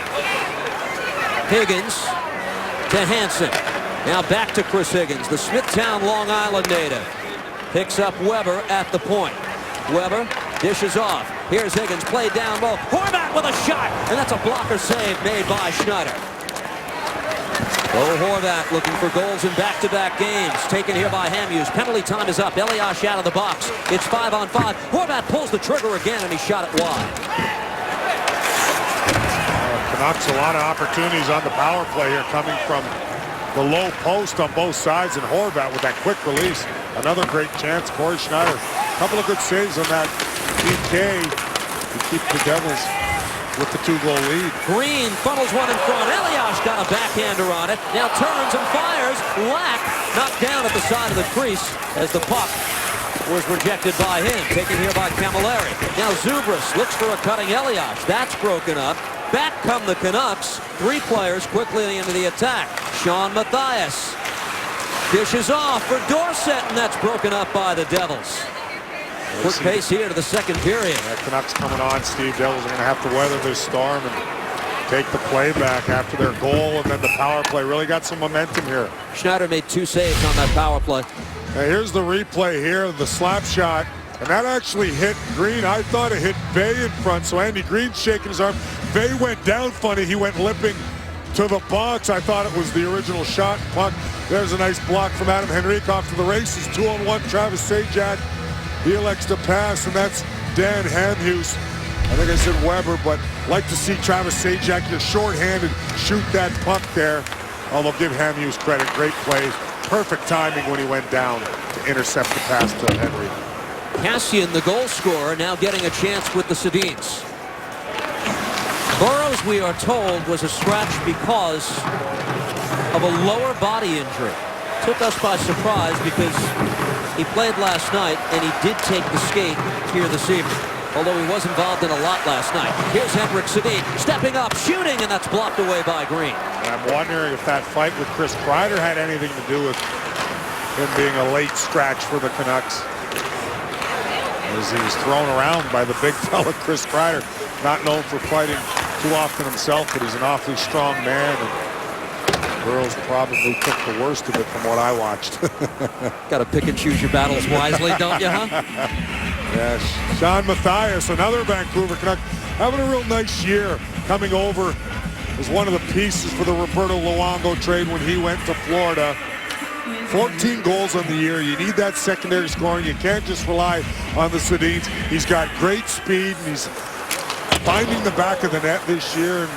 Higgins to Hansen. Now back to Chris Higgins, the Smithtown, Long Island native. Picks up Weber at the point. Weber dishes off. Here's Higgins, played down low. Horvat with a shot, and that's a blocker save made by Schneider. Horvat looking for goals in back-to-back games. Taken here by Hamhuis. Penalty time is up. Elias out of the box. It's 5-on-5. Horvat pulls the trigger again, and he shot it wide. Canucks a lot of opportunities on the power play here coming from the low post on both sides, and Horvat with that quick release. Another great chance. Corey Schneider, a couple of good saves on that PK to keep the Devils with the 2-goal lead. Green funnels one in front. Elias got a backhander on it. Now turns and fires. Lack knocked down at the side of the crease as the puck was rejected by him. Taken here by Camilleri. Now Zubris looks for a cutting Elias. That's broken up. Back come the Canucks. 3 players quickly into the attack. Sean Matthias dishes off for Dorsett, and that's broken up by the Devils. Quick pace here to the second period. That Canucks coming on, Steve. Devils are going to have to weather this storm and take the play back after their goal, and then the power play really got some momentum here. Schneider made 2 saves on that power play. Now here's the replay here, the slap shot, and that actually hit Green. I thought it hit Vey in front, so Andy Green's shaking his arm. Vey went down funny. He went limping to the box. I thought it was the original shot. Puck. There's a nice block from Adam Henrique off to the races. 2-on-1, Travis Zajac. He elects to pass, and that's Dan Hamhuis. I think I said Weber, but like to see Travis Zajac, you're shorthanded, shoot that puck there. Although give Hamhuis credit, great play. Perfect timing when he went down to intercept the pass to Henry. Kassian, the goal scorer, now getting a chance with the Sedins. Burrows, we are told, was a scratch because of a lower body injury. Took us by surprise because he played last night and he did take the skate here this evening, although he was involved in a lot last night. Here's Henrik Sedin stepping up, shooting, and that's blocked away by Green. And I'm wondering if that fight with Chris Kreider had anything to do with him being a late scratch for the Canucks, as he was thrown around by the big fella Chris Kreider, not known for fighting too often himself, but he's an awfully strong man, and Burrows probably took the worst of it from what I watched. Got to pick and choose your battles wisely, don't you, huh? Yes. Sean Matthias, another Vancouver Canuck, having a real nice year, coming over as one of the pieces for the Roberto Luongo trade when he went to Florida. 14 goals on the year. You need that secondary scoring. You can't just rely on the Sedins. He's got great speed, and he's finding the back of the net this year. And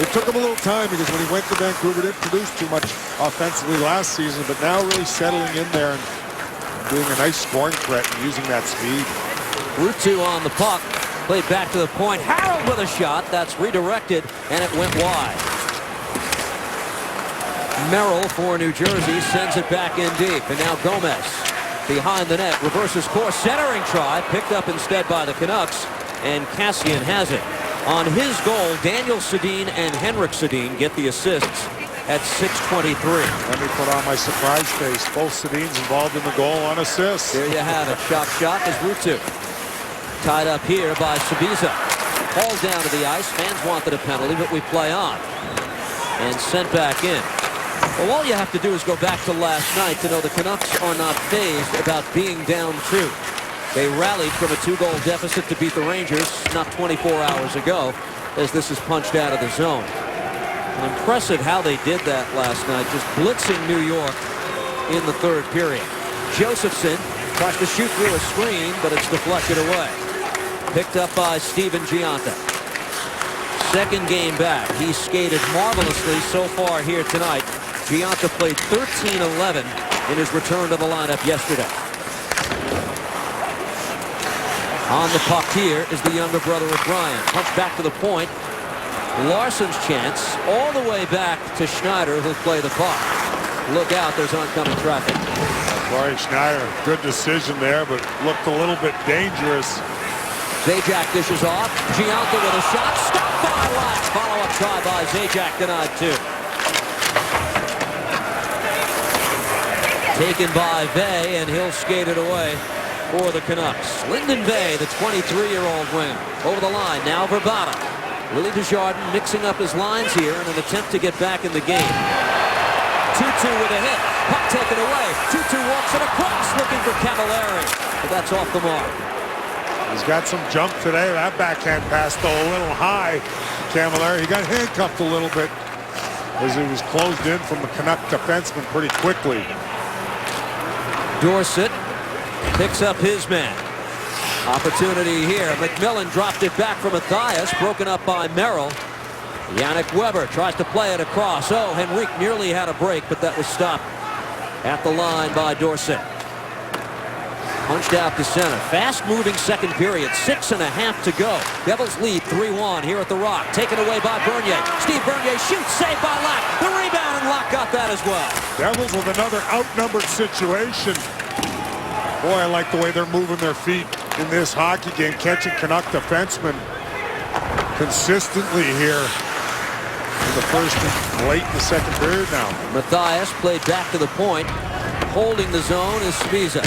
it took him a little time because when he went to Vancouver, didn't produce too much offensively last season, but now really settling in there and being a nice scoring threat and using that speed. Ruutu on the puck. Played back to the point. Harold with a shot. That's redirected, and it went wide. Merrill for New Jersey sends it back in deep. And now Gomez behind the net. Reverses course. Centering try. Picked up instead by the Canucks. And Kassian has it. On his goal, Daniel Sedin and Henrik Sedin get the assists at 6:23. Let me put on my surprise face. Both Sedins involved in the goal on assists. There you have it. Shot is Ruutu. Tied up here by Sabiza. Hauled down to the ice. Fans wanted a penalty, but we play on. And sent back in. Well, all you have to do is go back to last night to know the Canucks are not fazed about being down 2. They rallied from a 2-goal deficit to beat the Rangers not 24 hours ago, as this is punched out of the zone. Impressive how they did that last night, just blitzing New York in the third period. Josephson Tries to shoot through a screen, but it's deflected away. Picked up by Steven Gianta. Second game back. He skated marvelously so far here tonight. Gianta played 13-11 in his return to the lineup yesterday. On the puck here is the younger brother of Brian. Punch back to the point. Larsson's chance all the way back to Schneider, who'll play the puck. Look out, there's oncoming traffic. Corey Schneider, good decision there, but looked a little bit dangerous. Zajac dishes off. Gianta with a shot. Stopped by Lack. Follow-up try by Zajac, denied too. Taken by Vey, and he'll skate it away for the Canucks. Lyndon Vey, the 23-year-old winger. Over the line, now Verbata. Willie Desjardins mixing up his lines here in an attempt to get back in the game. 2-2 with a hit. Puck taken away. 2-2 walks it across, looking for Camilleri. But that's off the mark. He's got some jump today. That backhand pass, though, a little high. Camilleri, he got handcuffed a little bit as he was closed in from the Canuck defenseman pretty quickly. Dorsett picks up his man. Opportunity here. McMillan dropped it back for Mathias, broken up by Merrill. Yannick Weber tries to play it across. Oh, Henrique nearly had a break, but that was stopped at the line by Dorsett. Punched out to center. Fast-moving second period. 6.5 to go. Devils lead 3-1 here at the Rock. Taken away by Bernier. Steve Bernier shoots. Saved by Lack. The rebound, and Lack got that as well. Devils with another outnumbered situation. Boy, I like the way they're moving their feet in this hockey game. Catching Canuck defensemen consistently here in the first and late in the second period now. Mathias played back to the point. Holding the zone is Spiza.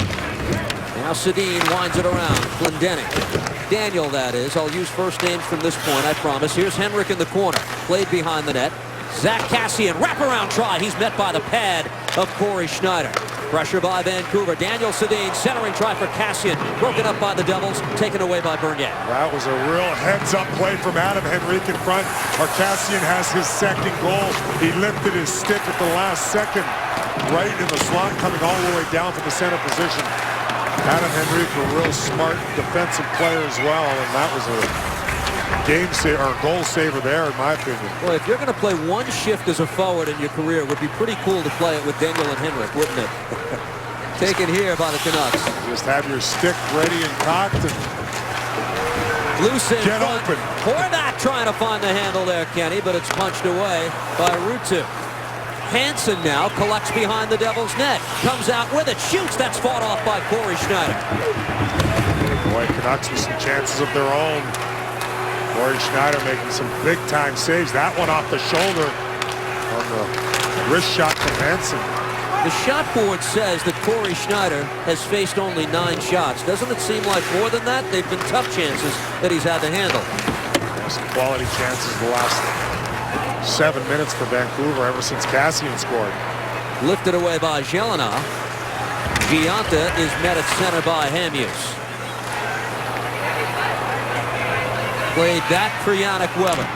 Now Sedin winds it around. Glendening. Daniel, that is. I'll use first names from this point, I promise. Here's Henrik in the corner. Played behind the net. Zach Kassian, wraparound try. He's met by the pad of Corey Schneider. Pressure by Vancouver. Daniel Sedin, centering try for Kassian. Broken up by the Devils. Taken away by Bernier. That was a real heads-up play from Adam Henrique in front. Kassian has his second goal. He lifted his stick at the last second. Right in the slot, coming all the way down from the center position. Adam Henrique, a real smart defensive player as well, and that was a game saver or goal saver there, in my opinion. Well, if you're going to play one shift as a forward in your career, it would be pretty cool to play it with Daniel and Henrik, wouldn't it? Taken here by the Canucks. Just have your stick ready and cocked and loose in get front. open. Horvat trying to find the handle there, Kenny, but it's punched away by Ruutu. Hansen now collects behind the Devils' net. Comes out with it. Shoots. That's fought off by Corey Schneider. Boy, Canucks with some chances of their own. Corey Schneider making some big-time saves. That one off the shoulder on the wrist shot from Hansen. The shot board says that Corey Schneider has faced only 9 shots. Doesn't it seem like more than that? They've been tough chances that he's had to handle. Some quality chances the last 7 minutes for Vancouver ever since Kassian scored. Lifted away by Jelena. Gianta is met at center by Hamhuis. Played back for Yannick Weber.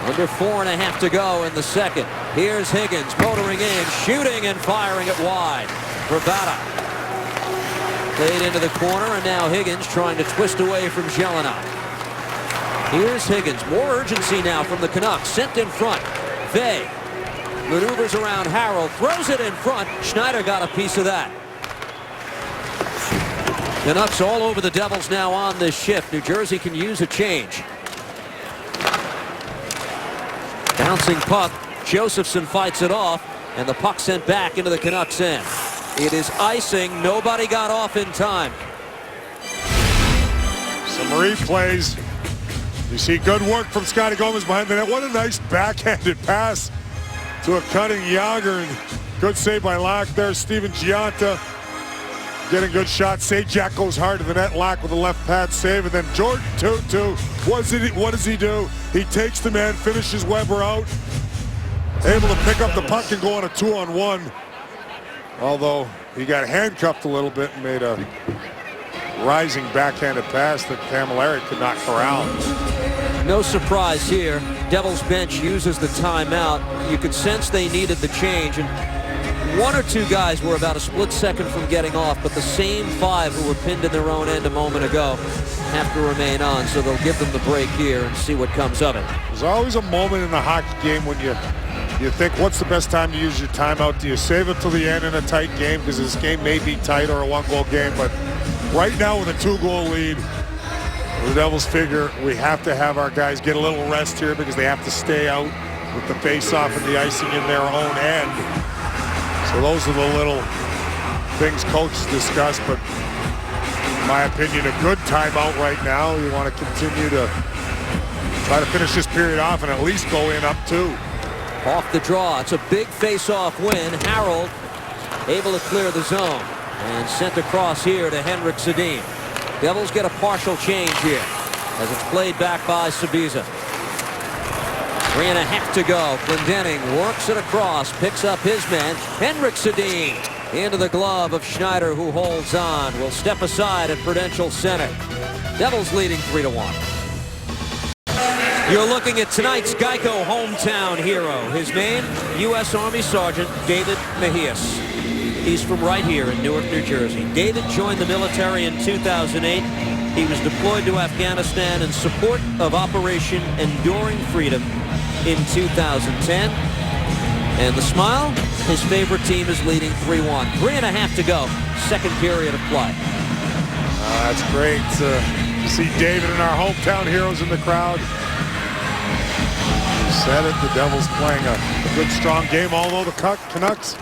Under 4.5 to go in the second. Here's Higgins motoring in, shooting and firing it wide. Verbata. Played into the corner, and now Higgins trying to twist away from Jelena. Here's Higgins. More urgency now from the Canucks. Sent in front. Vey maneuvers around Harrell. Throws it in front. Schneider got a piece of that. Canucks all over the Devils now on this shift. New Jersey can use a change. Bouncing puck. Josephson fights it off. And the puck sent back into the Canucks' end. It is icing. Nobody got off in time. Some replays. You see good work from Scotty Gomez behind the net. What a nice backhanded pass to a cutting Jágr. And good save by Lack there. Steven Gianta getting good shot. Zajac goes hard to the net. Lack with a left pad save. And then Jordan Tootoo. What does he do? He takes the man, finishes Weber out. Able to pick up the puck and go on a 2-on-1. Although he got handcuffed a little bit and made a rising backhanded pass that Camilleri could not corral. No surprise here. Devils bench uses the timeout. You could sense they needed the change, and One or two guys were about a split second from getting off, but the same 5 who were pinned in their own end a moment ago have to remain on, so they'll give them the break here and see what comes of it. There's always a moment in a hockey game when you think, what's the best time to use your timeout? Do you save it till the end in a tight game because this game may be tight or a 1-goal game? But right now with a 2-goal lead, the Devils figure we have to have our guys get a little rest here because they have to stay out with the face-off and the icing in their own end. So those are the little things coaches discuss, but in my opinion, a good timeout right now. You want to continue to try to finish this period off and at least go in up 2. Off the draw, it's a big face-off win. Harold able to clear the zone and sent across here to Henrik Sedin. Devils get a partial change here as it's played back by Sabisa. 3.5 to go. Glendening works it across, picks up his man. Henrik Sedin into the glove of Schneider, who holds on. Will step aside at Prudential Center. Devils leading 3-1. You're looking at tonight's Geico hometown hero. His name, U.S. Army Sergeant David Mejias. He's from right here in Newark, New Jersey. David joined the military in 2008. He was deployed to Afghanistan in support of Operation Enduring Freedom in 2010. And the smile, his favorite team is leading 3-1. 3.5 to go. Second period of play. That's great to see David and our hometown heroes in the crowd. You said it, the Devils playing a good, strong game, although the Canucks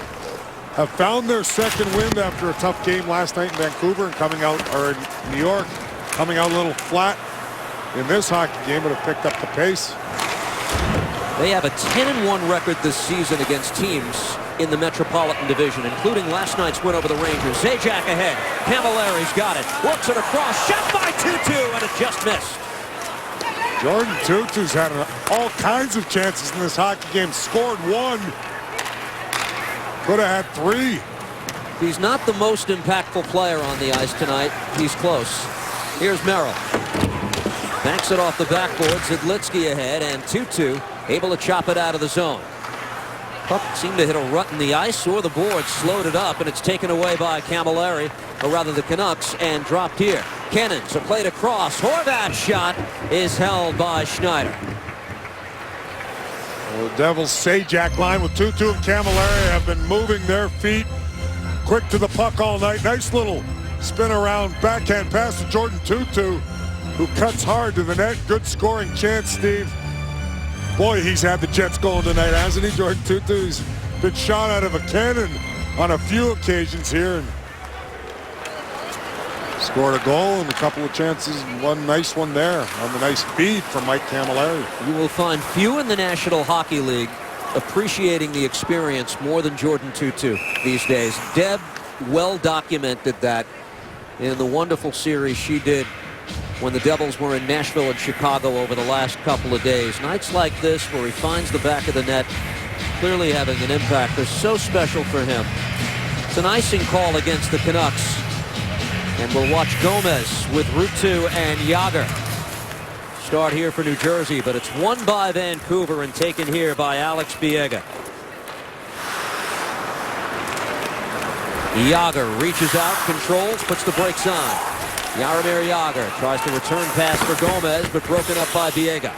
have found their second wind after a tough game last night in Vancouver and coming out, or in New York, coming out a little flat in this hockey game, but have picked up the pace. They have a 10-1 record this season against teams in the Metropolitan Division, including last night's win over the Rangers. Zajac ahead. Camilleri's got it. Works it across. Shot by Tutu, and it just missed. Jordan Tutu's had all kinds of chances in this hockey game. Scored 1. Could have had 3. He's not the most impactful player on the ice tonight. He's close. Here's Merrill. Banks it off the backboard. Zidlitsky ahead, and Tutu able to chop it out of the zone. Puck seemed to hit a rut in the ice, or the board slowed it up, and it's taken away by Camilleri, or rather the Canucks, and dropped here. Cannons are played across. Horvat's shot is held by Schneider. Well, the Devils' Zajac line with Tutu and Camilleri have been moving their feet quick to the puck all night. Nice little spin around backhand pass to Jordan Tutu, who cuts hard to the net. Good scoring chance, Steve. Boy, he's had the Jets going tonight, hasn't he? Jordan Tutu's been shot out of a cannon on a few occasions here and scored a goal and a couple of chances, and one nice one there on the nice feed from Mike Camilleri. You will find few in the National Hockey League appreciating the experience more than Jordan Tutu these days. Deb well documented that in the wonderful series she did when the Devils were in Nashville and Chicago over the last couple of days. Nights like this where he finds the back of the net, clearly having an impact, are so special for him. It's an icing call against the Canucks. And we'll watch Gomez with Ruutu and Jagr start here for New Jersey, but it's won by Vancouver and taken here by Alex Biega. Jagr reaches out, controls, puts the brakes on. Jaromir Jagr tries to return pass for Gomez, but broken up by Biega.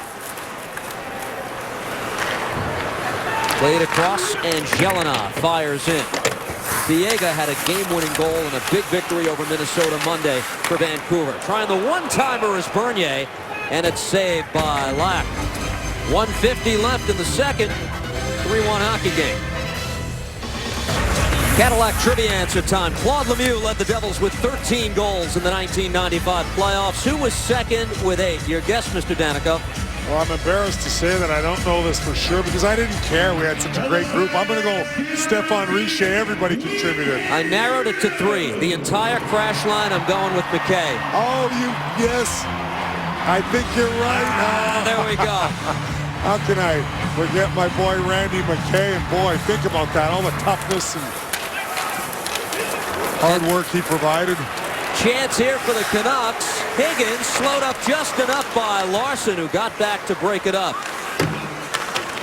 Played across, and Jelena fires in. Biega had a game-winning goal and a big victory over Minnesota Monday for Vancouver. Trying the one-timer is Bernier, and it's saved by Lack. 1:50 left in the second. 3-1 hockey game. Cadillac Trivia Answer time. Claude Lemieux led the Devils with 13 goals in the 1995 playoffs. Who was second with 8? Your guess, Mr. Danico. Well, I'm embarrassed to say that I don't know this for sure because I didn't care. We had such a great group. I'm going to go Stéphane Richer. Everybody contributed. I narrowed it to 3. The entire crash line, I'm going with McKay. Oh, yes. I think you're right. There we go. How can I forget my boy Randy McKay? And boy, think about that. All the toughness and hard work he provided. Chance here for the Canucks. Higgins slowed up just enough by Larson, who got back to break it up.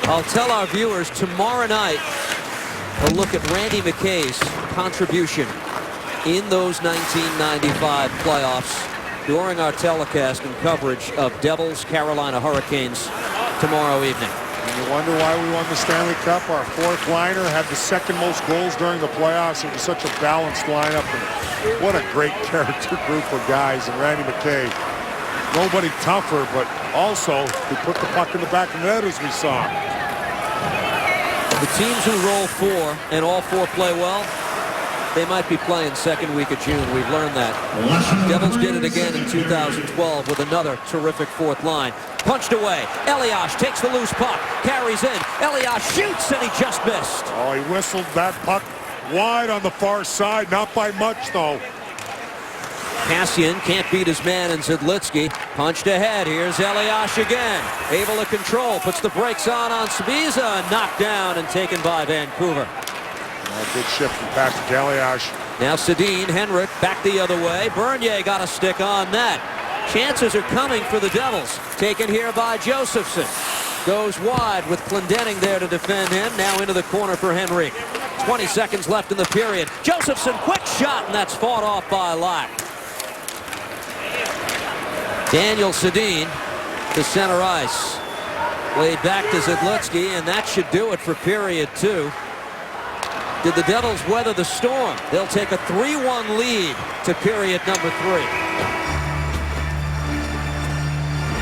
I'll tell our viewers tomorrow night a look at Randy McKay's contribution in those 1995 playoffs during our telecast and coverage of Devils Carolina Hurricanes tomorrow evening. And you wonder why we won the Stanley Cup. Our fourth liner had the second most goals during the playoffs. It was such a balanced lineup, and what a great character group of guys. And Randy McKay, nobody tougher, but also he put the puck in the back of the net, as we saw. The teams who roll four and all four play well, they might be playing second week of June. We've learned that. Devils did it again in 2012 with another terrific fourth line. Punched away. Elias takes the loose puck. Carries in. Elias shoots, and he just missed. Oh, he whistled that puck wide on the far side. Not by much, though. Kassian can't beat his man in Zidlitsky. Punched ahead. Here's Elias again. Able to control. Puts the brakes on Spiza. Knocked down and taken by Vancouver. Good shift from Patrick Elias. Now Sedin, Henrik back the other way. Bernier got a stick on that. Chances are coming for the Devils. Taken here by Josephson. Goes wide with Clendening there to defend him. Now into the corner for Henrik. 20 seconds left in the period. Josephson, quick shot, and that's fought off by Lack. Daniel Sedin to center ice. Played back to Zidlitsky, and that should do it for period 2. Did the Devils weather the storm? They'll take a 3-1 lead to period number 3.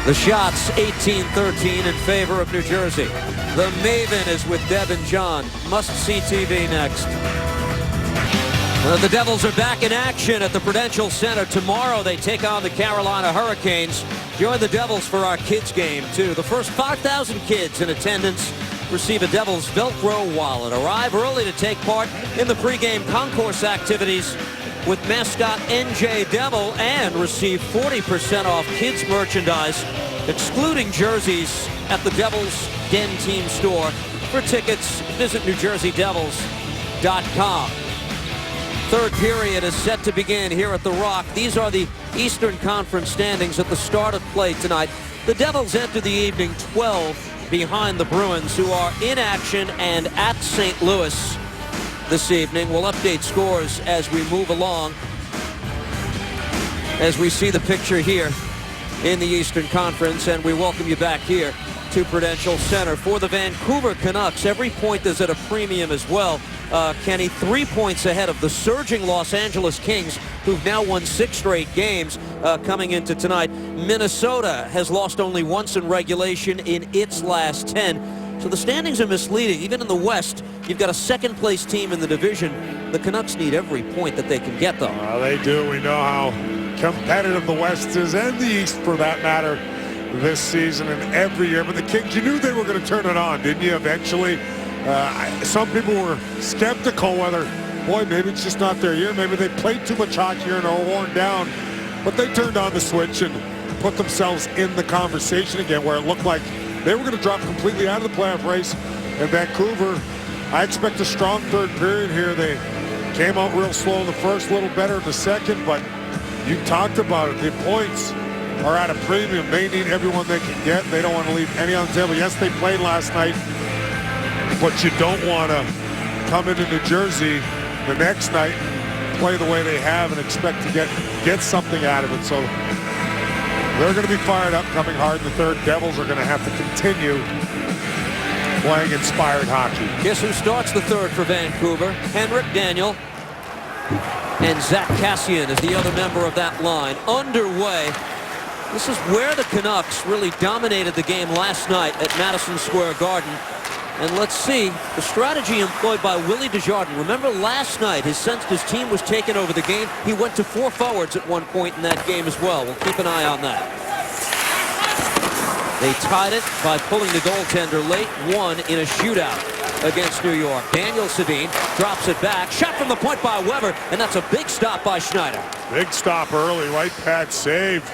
The shots 18-13 in favor of New Jersey. The Maven is with Deb and John. Must-see TV next. The Devils are back in action at the Prudential Center. Tomorrow they take on the Carolina Hurricanes. Join the Devils for our kids game, too. The first 5,000 kids in attendance receive a Devils Velcro wallet. Arrive early to take part in the pregame concourse activities with mascot NJ Devil and receive 40% off kids merchandise, excluding jerseys, at the Devils Den Team store. For tickets, visit NewJerseyDevils.com. Third period is set to begin here at the Rock. These are the Eastern Conference standings at the start of play tonight. The Devils enter the evening 12 behind the Bruins, who are in action and at St. Louis this evening. We'll update scores as we move along, as we see the picture here in the Eastern Conference, and we welcome you back here to Prudential Center. For the Vancouver Canucks, every point is at a premium as well. Kenny, 3 points ahead of the surging Los Angeles Kings, who've now won 6 straight games coming into tonight. Minnesota has lost only once in regulation in its last 10. So the standings are misleading. Even in the West, you've got a second-place team in the division. The Canucks need every point that they can get, though. They do. We know how competitive the West is, and the East, for that matter, this season and every year. But the Kings, you knew they were going to turn it on, didn't you, eventually? Some people were skeptical whether, boy, maybe it's just not their year. Maybe they played too much hockey and are worn down. But they turned on the switch and put themselves in the conversation again, where it looked like they were going to drop completely out of the playoff race. And Vancouver, I expect a strong third period here. They came out real slow in the first, a little better in the second, but you talked about it. The points are at a premium. They need everyone they can get. They don't want to leave any on the table. Yes, they played last night, but you don't want to come into New Jersey the next night and play the way they have and expect to get something out of it. So they're going to be fired up, coming hard in the third. Devils are going to have to continue playing inspired hockey. Guess who starts the third for Vancouver? Henrik Daniel. And Zach Kassian is the other member of that line. Underway. This is where the Canucks really dominated the game last night at Madison Square Garden. And let's see the strategy employed by Willie Desjardins. Remember last night, he sensed his team was taking over the game. He went to 4 forwards at one point in that game as well. We'll keep an eye on that. They tied it by pulling the goaltender late, won in a shootout against New York. Daniel Sedin drops it back. Shot from the point by Weber, and that's a big stop by Schneider. Big stop early, right pad saved.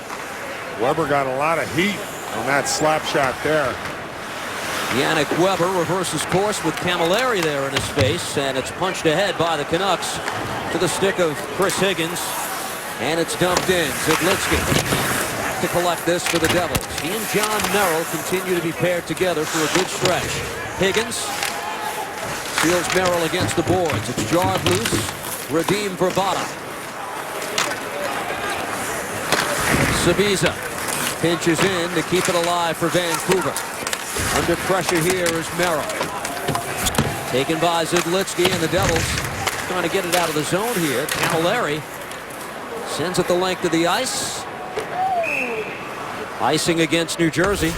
Weber got a lot of heat on that slap shot there. Yannick Weber reverses course with Camilleri there in his face, and it's punched ahead by the Canucks to the stick of Chris Higgins, and it's dumped in. Zidlitsky to collect this for the Devils. He and John Merrill continue to be paired together for a good stretch. Higgins Fields Merrill against the boards. It's jarred loose. Radim Verbata. Sabiza pinches in to keep it alive for Vancouver. Under pressure here is Merrill. Taken by Zidlitsky, and the Devils trying to get it out of the zone here. Camilleri sends it the length of the ice. Icing against New Jersey.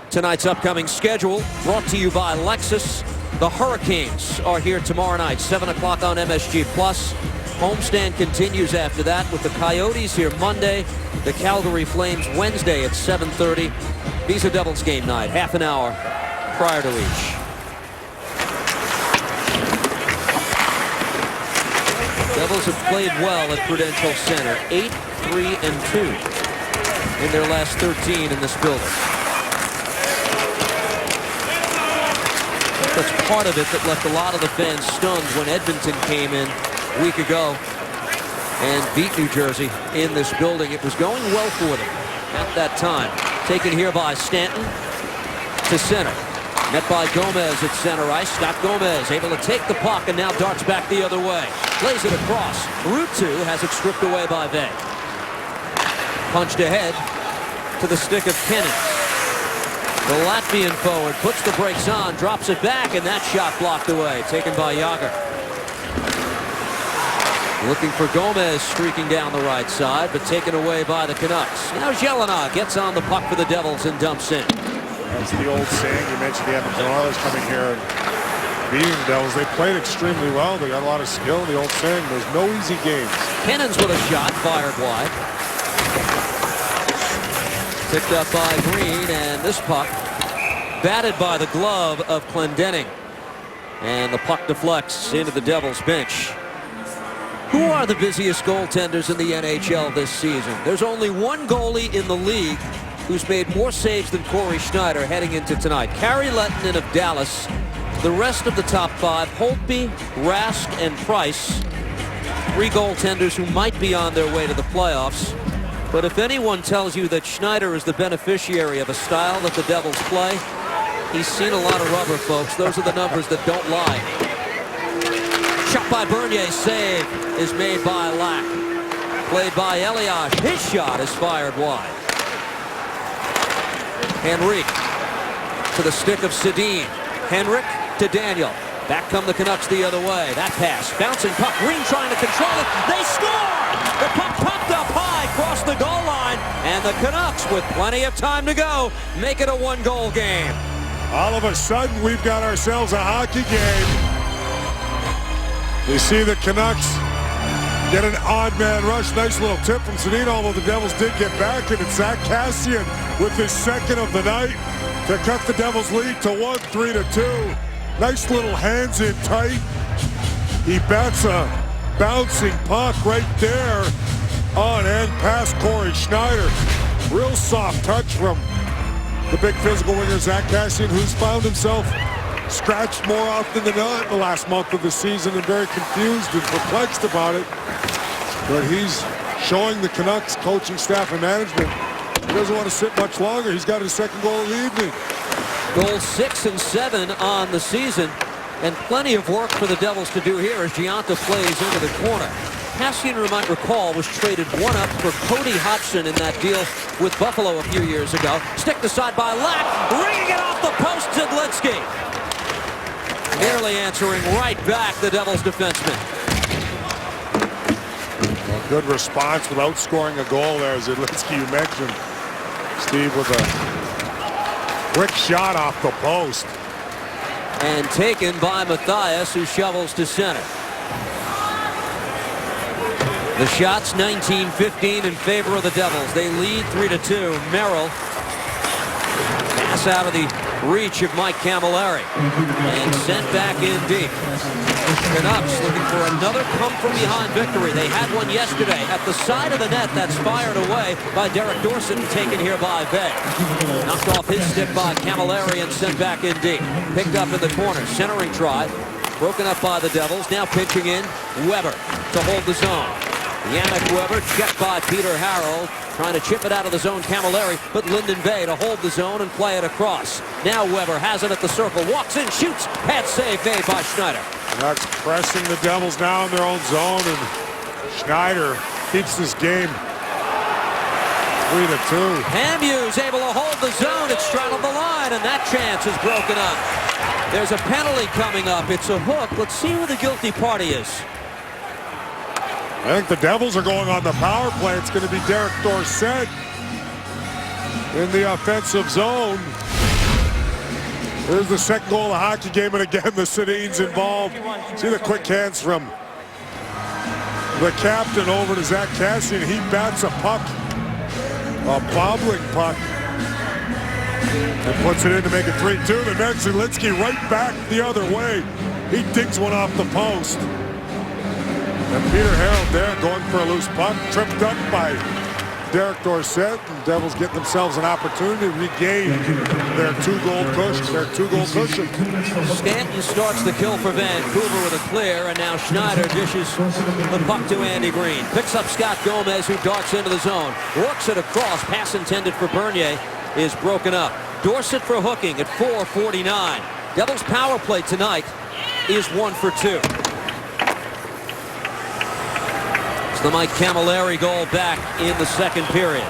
Tonight's upcoming schedule brought to you by Lexus. The Hurricanes are here tomorrow night, 7 o'clock on MSG+. Homestand continues after that with the Coyotes here Monday. The Calgary Flames Wednesday at 7:30. Visa Devils game night, half an hour prior to each. Devils have played well at Prudential Center. 8-3-2 in their last 13 in this building. That's part of it that left a lot of the fans stunned when Edmonton came in a week ago and beat New Jersey in this building. It was going well for them at that time. Taken here by Stanton to center. Met by Gomez at center ice. Scott Gomez able to take the puck and now darts back the other way. Plays it across. Ruutu has it stripped away by Vey. Punched ahead to the stick of Kennan. The Latvian forward puts the brakes on, drops it back, and that shot blocked away. Taken by Jágr. Looking for Gomez streaking down the right side, but taken away by the Canucks. Now Jelena gets on the puck for the Devils and dumps in. That's the old saying. You mentioned the Edmonton Oilers coming here and beating the Devils. They played extremely well. They got a lot of skill. The old saying, there's no easy games. Cannon's with a shot, fired wide. Picked up by Green, and this puck batted by the glove of Clendening. And the puck deflects into the Devils bench. Who are the busiest goaltenders in the NHL this season? There's only one goalie in the league who's made more saves than Corey Schneider heading into tonight. Kari Lehtonen of Dallas. The rest of the top five, Holtby, Rask, and Price. Three goaltenders who might be on their way to the playoffs. But if anyone tells you that Schneider is the beneficiary of a style that the Devils play, he's seen a lot of rubber, folks. Those are the numbers that don't lie. Shot by Bernier, save is made by Lack. Played by Elias. His shot is fired wide. Henrique to the stick of Sedin. Henrik to Daniel. Back come the Canucks the other way. That pass. Bouncing puck. Green trying to control it. They score! The puck popped up high across the goal line. And the Canucks, with plenty of time to go, make it a one-goal game. All of a sudden, we've got ourselves a hockey game. You see the Canucks get an odd man rush. Nice little tip from Sedin, although the Devils did get back. And it's Zach Kassian with his second of the night to cut the Devils lead to 1, 3-2. Nice little hands in tight. He bats a bouncing puck right there on and past Corey Schneider. Real soft touch from the big physical winger Zach Kassian, who's found himself scratched more often than not in the last month of the season and very confused and perplexed about it. But he's showing the Canucks coaching staff and management he doesn't want to sit much longer. He's got his second goal of the evening. Goals 6 and 7 on the season, and plenty of work for the Devils to do here as Gionta plays into the corner. Kassian, you might recall, was traded one up for Cody Hodgson in that deal with Buffalo a few years ago. Stick the side by Lack, ringing it off the post, Zidlitsky. Nearly answering right back the Devils defenseman. Well, good response without scoring a goal there, Zidlitsky, you mentioned. Steve with a quick shot off the post. And taken by Mathias, who shovels to center. The shots 19-15 in favor of the Devils. They lead 3-2. Merrill pass out of the reach of Mike Camilleri and sent back in deep. Canucks looking for another come-from-behind victory. They had one yesterday at the side of the net. That's fired away by Derek Dorsett and taken here by Vey. Knocked off his stick by Camilleri and sent back in deep. Picked up in the corner. Centering try. Broken up by the Devils. Now pitching in Weber to hold the zone. Yannick Weber checked by Peter Harold. Trying to chip it out of the zone, Camilleri, but Lyndon Vey to hold the zone and play it across. Now Weber has it at the circle, walks in, shoots, pad save made by Schneider. Canucks pressing the Devils now in their own zone, and Schneider keeps this game 3-2. Hamhuis able to hold the zone. It straddled the line, and that chance is broken up. There's a penalty coming up. It's a hook. Let's see who the guilty party is. I think the Devils are going on the power play. It's going to be Derek Dorsett in the offensive zone. There's the second goal of the hockey game, and again the Sedin's involved. See the quick hands from the captain over to Zach Kassian. He bats a puck, a bobbling puck, and puts it in to make it 3-2. The next Zidlicky right back the other way. He digs one off the post. And Peter Harold there going for a loose puck, tripped up by Derek Dorsett, and Devils get themselves an opportunity to regain their two-goal cushion. Stanton starts the kill for Vancouver with a clear, and now Schneider dishes the puck to Andy Green. Picks up Scott Gomez, who darts into the zone. Works it across. Pass intended for Bernier is broken up. Dorsett for hooking at 4:49. Devils power play tonight is 1 for 2. The Mike Camilleri goal back in the second period.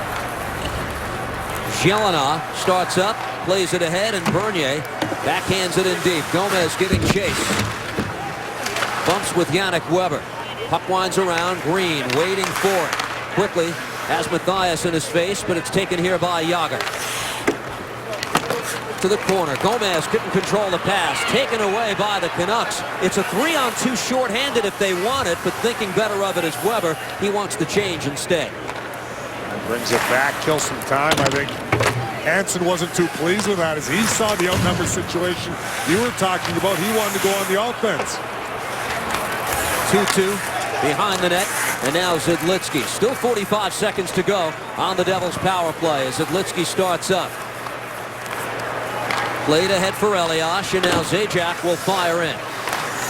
Jelena starts up, plays it ahead, and Bernier backhands it in deep. Gomez getting chased. Bumps with Yannick Weber. Puck winds around. Green waiting for it. Quickly has Matthias in his face, but it's taken here by Jagr. To the corner. Gomez couldn't control the pass. Taken away by the Canucks. It's a 3-on-2 shorthanded if they want it, but thinking better of it is Weber. He wants the change instead. Brings it back, kills some time. I think Hansen wasn't too pleased with that as he saw the outnumbered situation you were talking about. He wanted to go on the offense. 2-2 behind the net, and now Zidlicky. Still 45 seconds to go on the Devils power play as Zidlicky starts up. Played ahead for Elias, and now Zajac will fire in.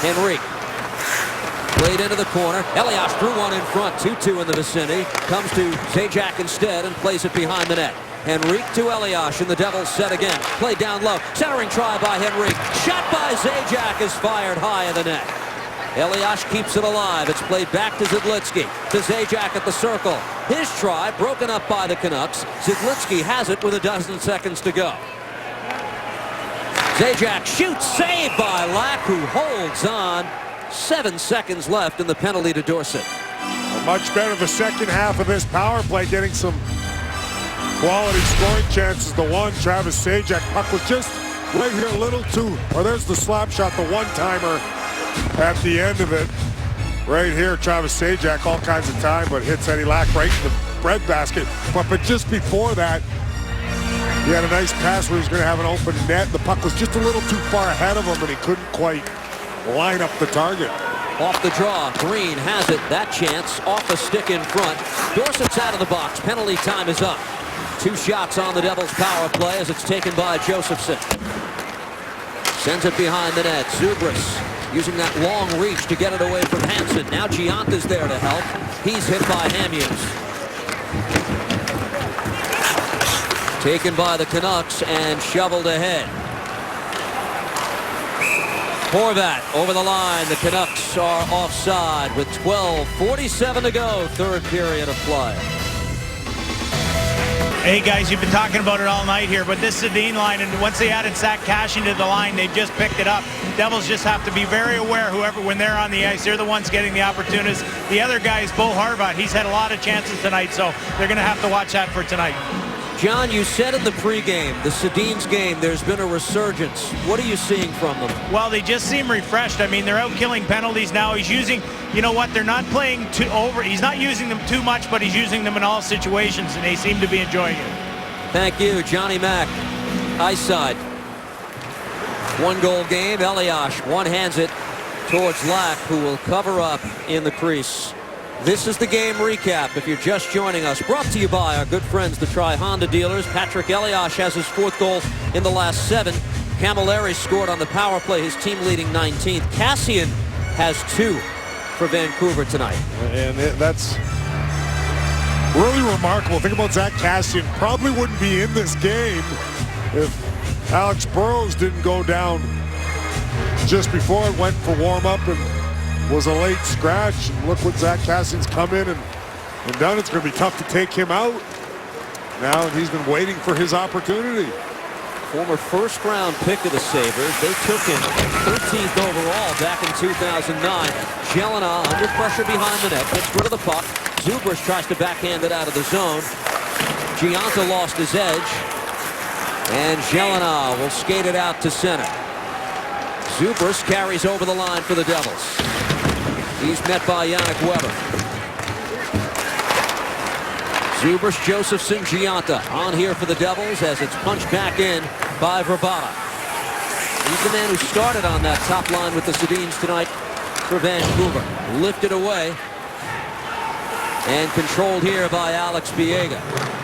Henrique played into the corner. Elias drew one in front. 2-2 in the vicinity. Comes to Zajac instead and plays it behind the net. Henrique to Elias, and the Devils set again. Play down low. Centering try by Henrique. Shot by Zajac is fired high in the net. Elias keeps it alive. It's played back to Zidlicky. To Zajac at the circle. His try broken up by the Canucks. Zidlicky has it with a dozen seconds to go. Zajac shoots, saved by Lack, who holds on. 7 seconds left in the penalty to Dorsett. Much better the second half of this power play, getting some quality scoring chances. The one, Travis Zajac, puck was just right here a little too, or there's the slap shot, the one-timer at the end of it. Right here, Travis Zajac, all kinds of time, but hits Eddie Lack right in the breadbasket. But just before that, he had a nice pass where he was going to have an open net. The puck was just a little too far ahead of him, and he couldn't quite line up the target. Off the draw, Green has it. That chance off a stick in front. Dorsett's out of the box. Penalty time is up. 2 shots on the Devils power play as it's taken by Josephson. Sends it behind the net. Zubris using that long reach to get it away from Hansen. Now Gianta's there to help. He's hit by Hamhuis. Taken by the Canucks and shoveled ahead. Horvat over the line. The Canucks are offside with 12:47 to go. Third period of play. Hey guys, you've been talking about it all night here, but this Sedin line, and once they added Zach Kassian to the line, they just picked it up. Devils just have to be very aware, when they're on the ice, they're the ones getting the opportunities. The other guy is Bo Horvat. He's had a lot of chances tonight, so they're going to have to watch that for tonight. John, you said in the pregame, the Sedin's game, there's been a resurgence. What are you seeing from them? Well, they just seem refreshed. I mean, they're out killing penalties now. He's using, you know what, they're not playing he's not using them too much, but he's using them in all situations, and they seem to be enjoying it. Thank you, Johnny Mack. Ice side. 1-goal game. Elias one-hands it towards Lack, who will cover up in the crease. This is the game recap. If you're just joining us, brought to you by our good friends, the Tri-Honda dealers. Patrick Elias has his 4th goal in the last 7. Camilleri scored on the power play, his team leading 19th. Kassian has 2 for Vancouver tonight. And that's really remarkable. Think about Zach Kassian. Probably wouldn't be in this game if Alex Burrows didn't go down just before it went for warm-up and was a late scratch. And look what Zack Kassian's come in and done. It's going to be tough to take him out now, and he's been waiting for his opportunity. Former first-round pick of the Sabres. They took him 13th overall back in 2009. Jelena under pressure behind the net. Gets rid of the puck. Zubris tries to backhand it out of the zone. Gionta lost his edge. And Jelena will skate it out to center. Zubris carries over the line for the Devils. He's met by Yannick Weber. Zubris, Josephson, Gionta on here for the Devils as it's punched back in by Vrbata. He's the man who started on that top line with the Sedins tonight for Vancouver. Lifted away and controlled here by Alex Biega.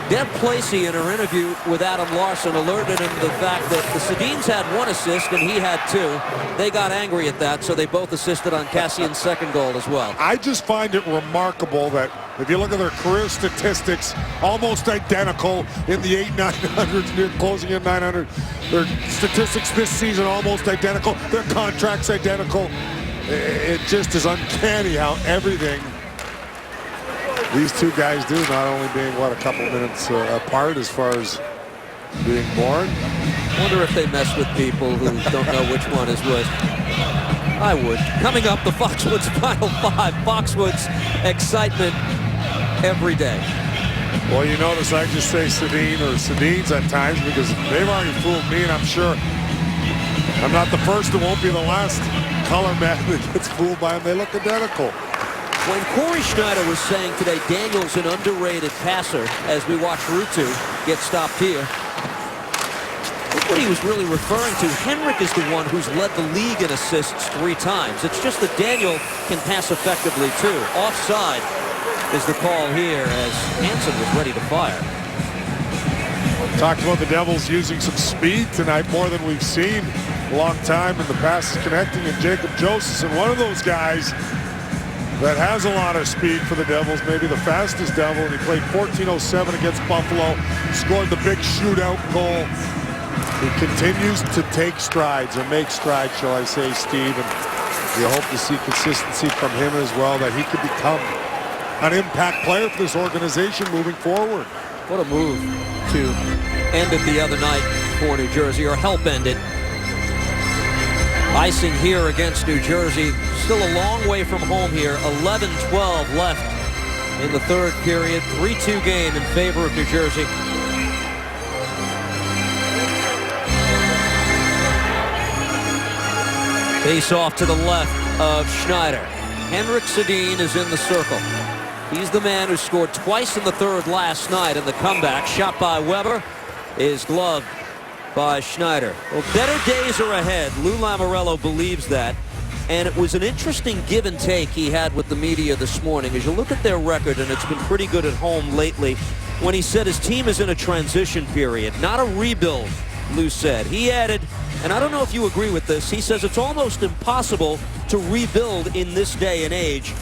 Deb Placey in her interview with Adam Larson alerted him to the fact that the Sedins had 1 assist and he had 2. They got angry at that, so they both assisted on Kassian's second goal as well. I just find it remarkable that if you look at their career statistics, almost identical in the 8-900s, near closing in 900. Their statistics this season almost identical. Their contracts identical. It just is uncanny how everything these two guys do, not only being, what, a couple minutes apart as far as being born. I wonder if they mess with people who don't know which one is which. I would. Coming up, the Foxwoods Final 5. Foxwoods excitement every day. Well, you notice I just say Sedin or Sedins at times because they've already fooled me, and I'm sure I'm not the first and won't be the last color man that gets fooled by them. They look identical. When Corey Schneider was saying today Daniel's an underrated passer, as we watch Ruutu get stopped here, look what he was really referring to. Henrik is the one who's led the league in assists 3 times. It's just that Daniel can pass effectively too. Offside is the call here as Hansen was ready to fire. Talked about the Devils using some speed tonight, more than we've seen a long time, and the passes connecting, and Jacob Josephson, one of those guys that has a lot of speed for the Devils, maybe the fastest Devil, and he played 14:07 against Buffalo, scored the big shootout goal. He continues to take strides, or make strides, shall I say, Steve, and you hope to see consistency from him as well, that he could become an impact player for this organization moving forward. What a move to end it the other night for New Jersey, or help end it. Icing here against New Jersey. Still a long way from home here. 11-12 left in the third period. 3-2 game in favor of New Jersey. Face off to the left of Schneider. Henrik Sedin is in the circle. He's the man who scored twice in the third last night, and the comeback shot by Weber is gloved by Schneider. Well, better days are ahead. Lou Lamoriello believes that. And it was an interesting give and take he had with the media this morning. As you look at their record, and it's been pretty good at home lately, when he said his team is in a transition period, not a rebuild, Lou said. He added, and I don't know if you agree with this, he says it's almost impossible to rebuild in this day and age.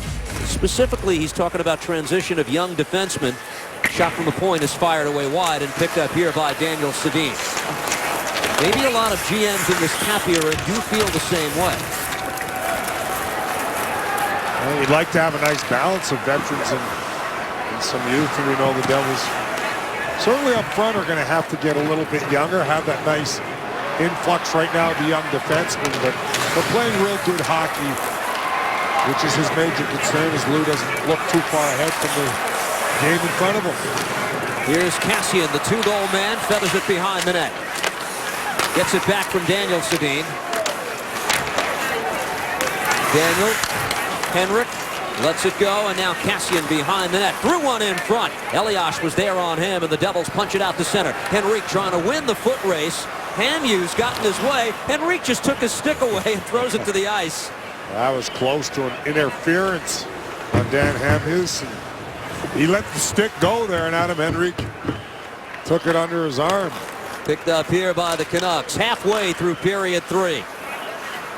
Specifically, he's talking about transition of young defensemen. Shot from the point is fired away wide and picked up here by Daniel Sedin. Maybe a lot of GMs in this cap era do feel the same way. Well, you'd like to have a nice balance of veterans and some youth, and we know the Devils certainly up front are going to have to get a little bit younger, have that nice influx right now of the young defensemen, but they're playing real good hockey, which is his major concern, as Lou doesn't look too far ahead from the game in front of him. Here's Kassian, the 2-goal man, feathers it behind the net. Gets it back from Daniel Sedin. Daniel, Henrik lets it go, and now Kassian behind the net. Threw one in front. Elias was there on him, and the Devils punch it out to center. Henrik trying to win the foot race. Hamhuis got in his way. Henrik just took his stick away and throws it to the ice. That was close to an interference on Dan Hamhuis. He let the stick go there, and Adam Henrik took it under his arm. Picked up here by the Canucks halfway through period 3.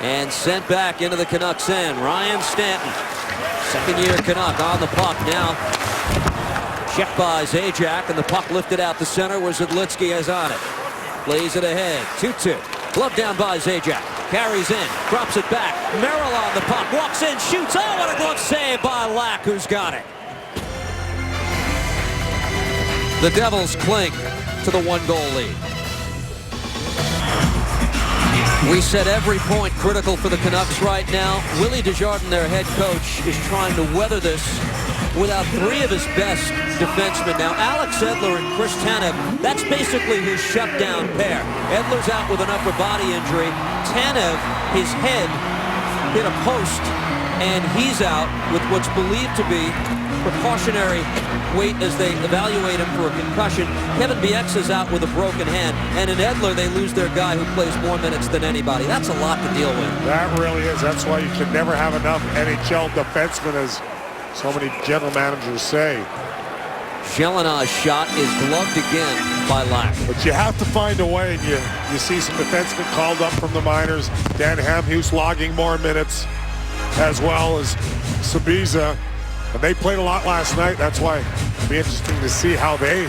And sent back into the Canucks end. Ryan Stanton, second-year Canuck on the puck now. Checked by Zajac, and the puck lifted out the center where Zidlitsky is on it. Plays it ahead. 2-2. Glove down by Zajac. carries in, drops it back. Merrill on the puck, walks in, shoots. Oh, what a glove save by Lack, who's got it. The Devils cling to the 1-goal lead. We said every point critical for the Canucks right now. Willie Desjardins, their head coach, is trying to weather this without three of his best defensemen. Now, Alex Edler and Chris Tanev, that's basically his shutdown pair. Edler's out with an upper body injury. Tanev, his head hit a post, and he's out with what's believed to be precautionary weight as they evaluate him for a concussion. Kevin Bieksa is out with a broken hand, and in Edler they lose their guy who plays more minutes than anybody. That's a lot to deal with. That really is. That's why you can never have enough NHL defensemen, as so many general managers say. Gelinas' shot is gloved again by Lack. But you have to find a way, and you see some defensemen called up from the minors. Dan Hamhuis logging more minutes, as well as Sabisa. And they played a lot last night. That's why it'll be interesting to see how they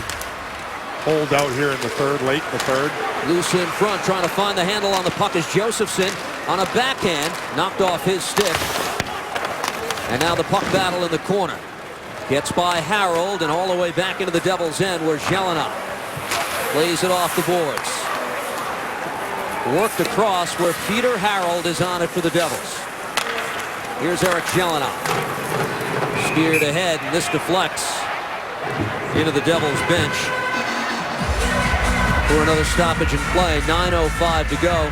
hold out here in the third, late in the third. Loose in front, trying to find the handle on the puck is Josephson on a backhand, knocked off his stick. And now the puck battle in the corner. Gets by Harold and all the way back into the Devils' end where Gelinas plays it off the boards. Worked across where Peter Harold is on it for the Devils. Here's Eric Gelinas. Steered ahead, and this deflects into the Devils' bench for another stoppage in play. 9:05 to go.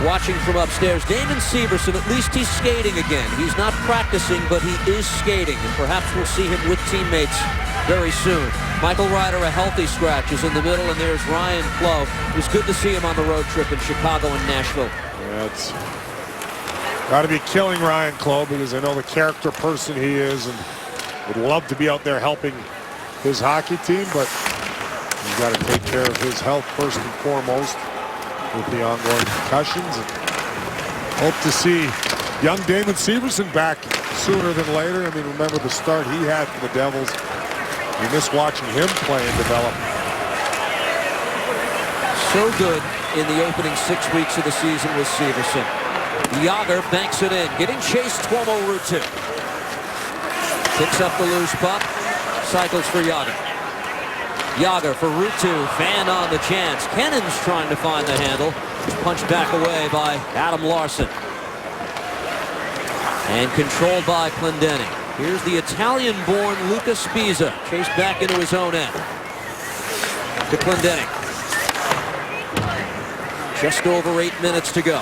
Watching from upstairs, Damon Severson, at least he's skating again. He's not practicing, but he is skating, and perhaps we'll see him with teammates very soon. Michael Ryder, a healthy scratch, is in the middle, and there's Ryan Clough. It was good to see him on the road trip in Chicago and Nashville. Yeah, it's got to be killing Ryan Clough, because I know the character person he is and would love to be out there helping his hockey team, but he's got to take care of his health first and foremost with the ongoing concussions. And hope to see young Damon Severson back sooner than later. I mean, remember the start he had for the Devils. You miss watching him play and develop. So good in the opening 6 weeks of the season with Severson. Yager banks it in, getting chased Cuomo route 2. Picks up the loose puck, cycles for Yager. Yager for route 2, fan on the chance. Kennon's trying to find the handle. Punched back away by Adam Larson. And controlled by Clendening. Here's the Italian-born Luca Spiza, chased back into his own end. To Clendening. Just over 8 minutes to go.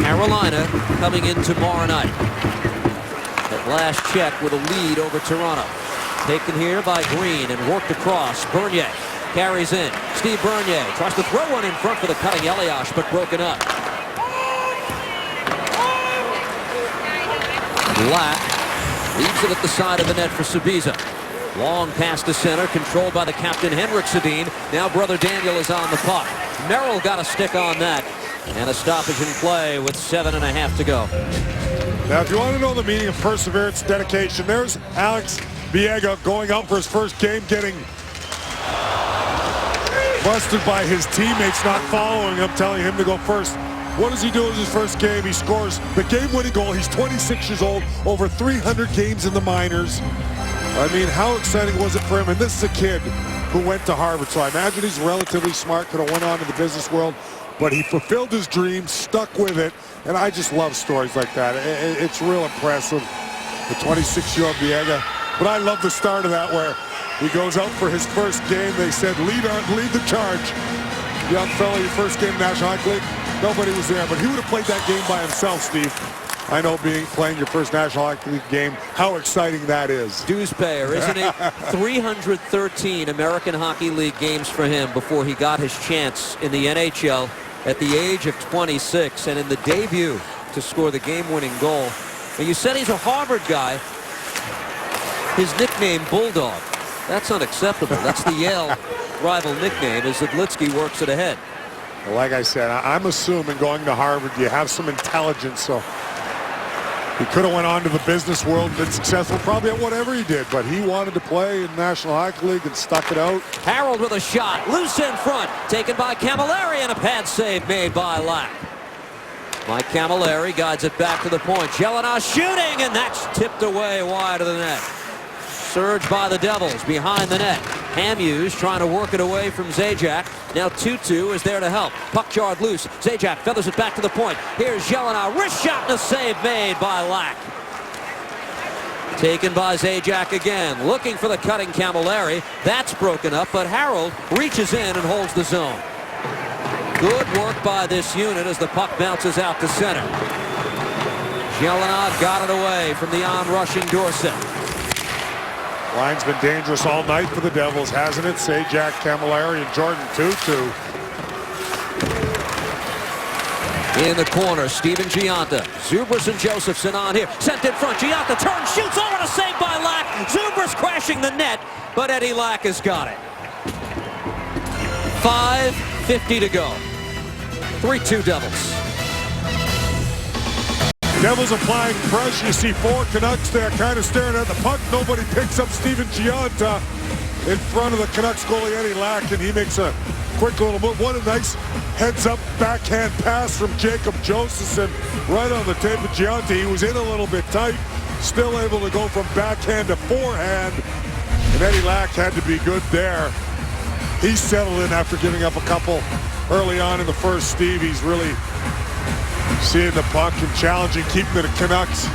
Carolina coming in tomorrow night. At last check with a lead over Toronto. Taken here by Green and worked across. Bernier carries in. Steve Bernier tries to throw one in front for the cutting Elias, but broken up. Lack leaves it at the side of the net for Sabisa. Long pass to center, controlled by the captain Henrik Sedin. Now brother Daniel is on the puck. Merrill got a stick on that. And a stoppage in play with 7.5 to go. Now, if you want to know the meaning of perseverance, dedication, there's Alex Biega going out for his first game, getting busted by his teammates not following him, telling him to go first. What does he do in his first game? He scores the game-winning goal. He's 26 years old, over 300 games in the minors. I mean, how exciting was it for him? And this is a kid who went to Harvard, so I imagine he's relatively smart, could have went on to the business world. But he fulfilled his dream, stuck with it, and I just love stories like that. It's real impressive, the 26-year-old Biega. But I love the start of that, where he goes out for his first game. They said, lead the charge. Young fellow, your first game in the National Hockey League. Nobody was there, but he would have played that game by himself, Steve. I know playing your first National Hockey League game, how exciting that is. Dues payer, isn't it? 313 American Hockey League games for him before he got his chance in the NHL at the age of 26, and in the debut to score the game-winning goal. And you said he's a Harvard guy. His nickname, Bulldog. That's unacceptable. That's the Yale rival nickname as Zidlitsky works it ahead. Well, like I said, I'm assuming going to Harvard, you have some intelligence, so He could have went on to the business world and been successful probably at whatever he did, but he wanted to play in National Hockey League and stuck it out. Harold with a shot, loose in front, taken by Camilleri, and a pad save made by Lack. Mike Camilleri guides it back to the point. Jelena shooting, and that's tipped away wide of the net. Surge by the Devils behind the net. Hamhuis trying to work it away from Zajac. Now 2-2 is there to help. Puck jarred loose. Zajac feathers it back to the point. Here's Jelena. Wrist shot and a save made by Lack. Taken by Zajac again. Looking for the cutting Camilleri. That's broken up, but Harold reaches in and holds the zone. Good work by this unit as the puck bounces out to center. Jelena got it away from the on-rushing Dorsett. Line's been dangerous all night for the Devils, hasn't it? Zajac, Camilleri, and Jordan Tootoo. In the corner, Steven Giunta. Zubris and Josephson on here. Sent in front. Giunta turns, shoots over to save by Lack. Zubris crashing the net, but Eddie Lack has got it. 5:50 to go. 3-2 Devils. Devils applying pressure. You see 4 Canucks there kind of staring at the puck. Nobody picks up Steven Giunta in front of the Canucks goalie Eddie Lack, and he makes a quick little move. What a nice heads-up backhand pass from Jacob Josephson right on the tape of Giunta. He was in a little bit tight, still able to go from backhand to forehand, and Eddie Lack had to be good there. He's settled in after giving up a couple early on in the first, Steve. He's really seeing the puck and challenging, keeping the Canucks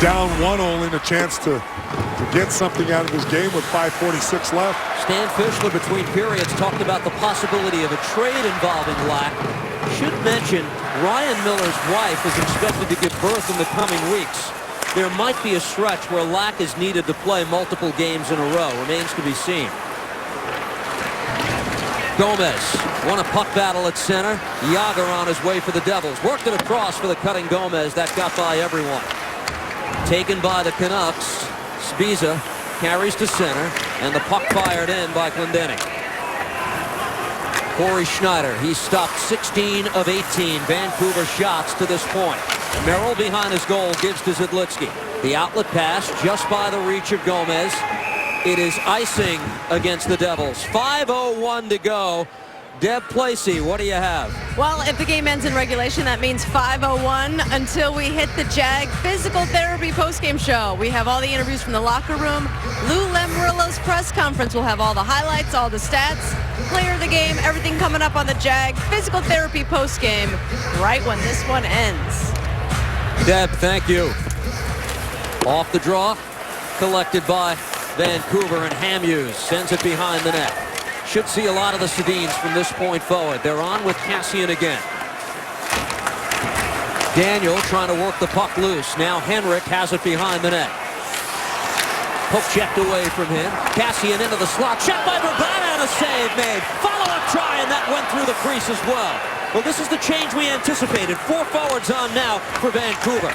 down 1 only, and a chance to get something out of this game with 5:46 left. Stan Fischler between periods talked about the possibility of a trade involving Lack. Should mention Ryan Miller's wife is expected to give birth in the coming weeks. There might be a stretch where Lack is needed to play multiple games in a row. Remains to be seen. Gomez won a puck battle at center. Yager on his way for the Devils. Worked it across for the cutting Gomez. That got by everyone. Taken by the Canucks. Spiza carries to center, and the puck fired in by Glendening. Corey Schneider, he stopped 16 of 18 Vancouver shots to this point. Merrill behind his goal gives to Zidlitsky. The outlet pass just by the reach of Gomez. It is icing against the Devils. 5:01 to go. Deb Placey, what do you have? Well, if the game ends in regulation, that means 5:01 until we hit the JAG Physical Therapy postgame show. We have all the interviews from the locker room. Lou Lamoriello's press conference will have all the highlights, all the stats, player of the game, everything coming up on the JAG Physical Therapy postgame right when this one ends. Deb, thank you. Off the draw, collected by Vancouver, and Hamhuis sends it behind the net. Should see a lot of the Sedins from this point forward. They're on with Cassian again. Daniel trying to work the puck loose. Now Henrik has it behind the net. Poke checked away from him. Cassian into the slot. Shot by Urbana and a save made. Follow-up try, and that went through the crease as well. Well, this is the change we anticipated. 4 forwards on now for Vancouver.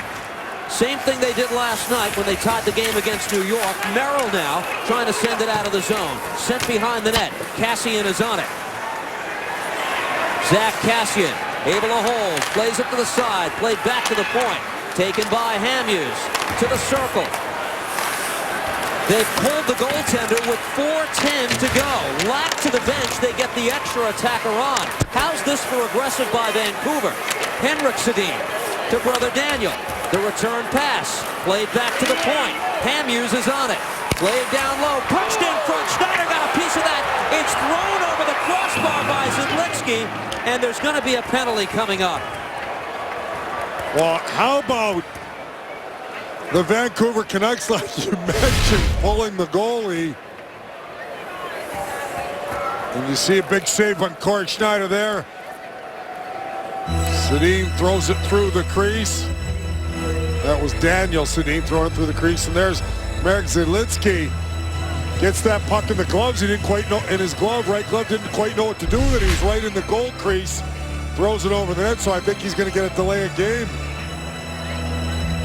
Same thing they did last night when they tied the game against New York. Merrill now trying to send it out of the zone. Sent behind the net. Cassian is on it. Zach Cassian able to hold. Plays it to the side. Played back to the point. Taken by Hamhuis to the circle. They've pulled the goaltender with 4:10 to go. Lack to the bench. They get the extra attacker on. How's this for aggressive by Vancouver? Henrik Sedin to brother Daniel. The return pass, played back to the point. Hamhuis is on it. Played down low, punched in front. Schneider got a piece of that. It's thrown over the crossbar by Zidlitsky, and there's going to be a penalty coming up. Well, how about the Vancouver Canucks, like you mentioned, pulling the goalie? And you see a big save on Corey Schneider there. Sedin throws it through the crease. That was Daniel Sedin throwing it through the crease, and there's Marek Zidlitsky. Gets that puck in the gloves. He didn't quite know, in his glove, right glove, didn't quite know what to do with it. He's right in the goal crease, throws it over the net, so I think he's going to get a delay of game.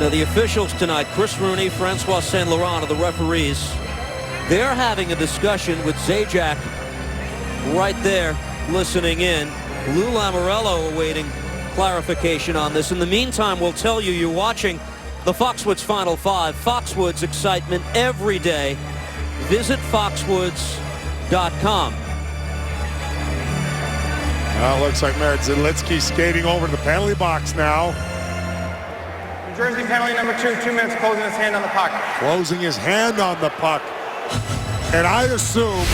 Now the officials tonight, Chris Rooney, Francois Saint Laurent are the referees. They're having a discussion with Zajac right there, listening in. Lou Lamoriello awaiting clarification on this. In the meantime, we'll tell you you're watching the Foxwoods Final Five. Foxwoods excitement every day. Visit foxwoods.com. Well, it looks like Merritt Zalitsky skating over to the penalty box now. New Jersey penalty number 2, 2 minutes closing his hand on the puck. Closing his hand on the puck. And I assume,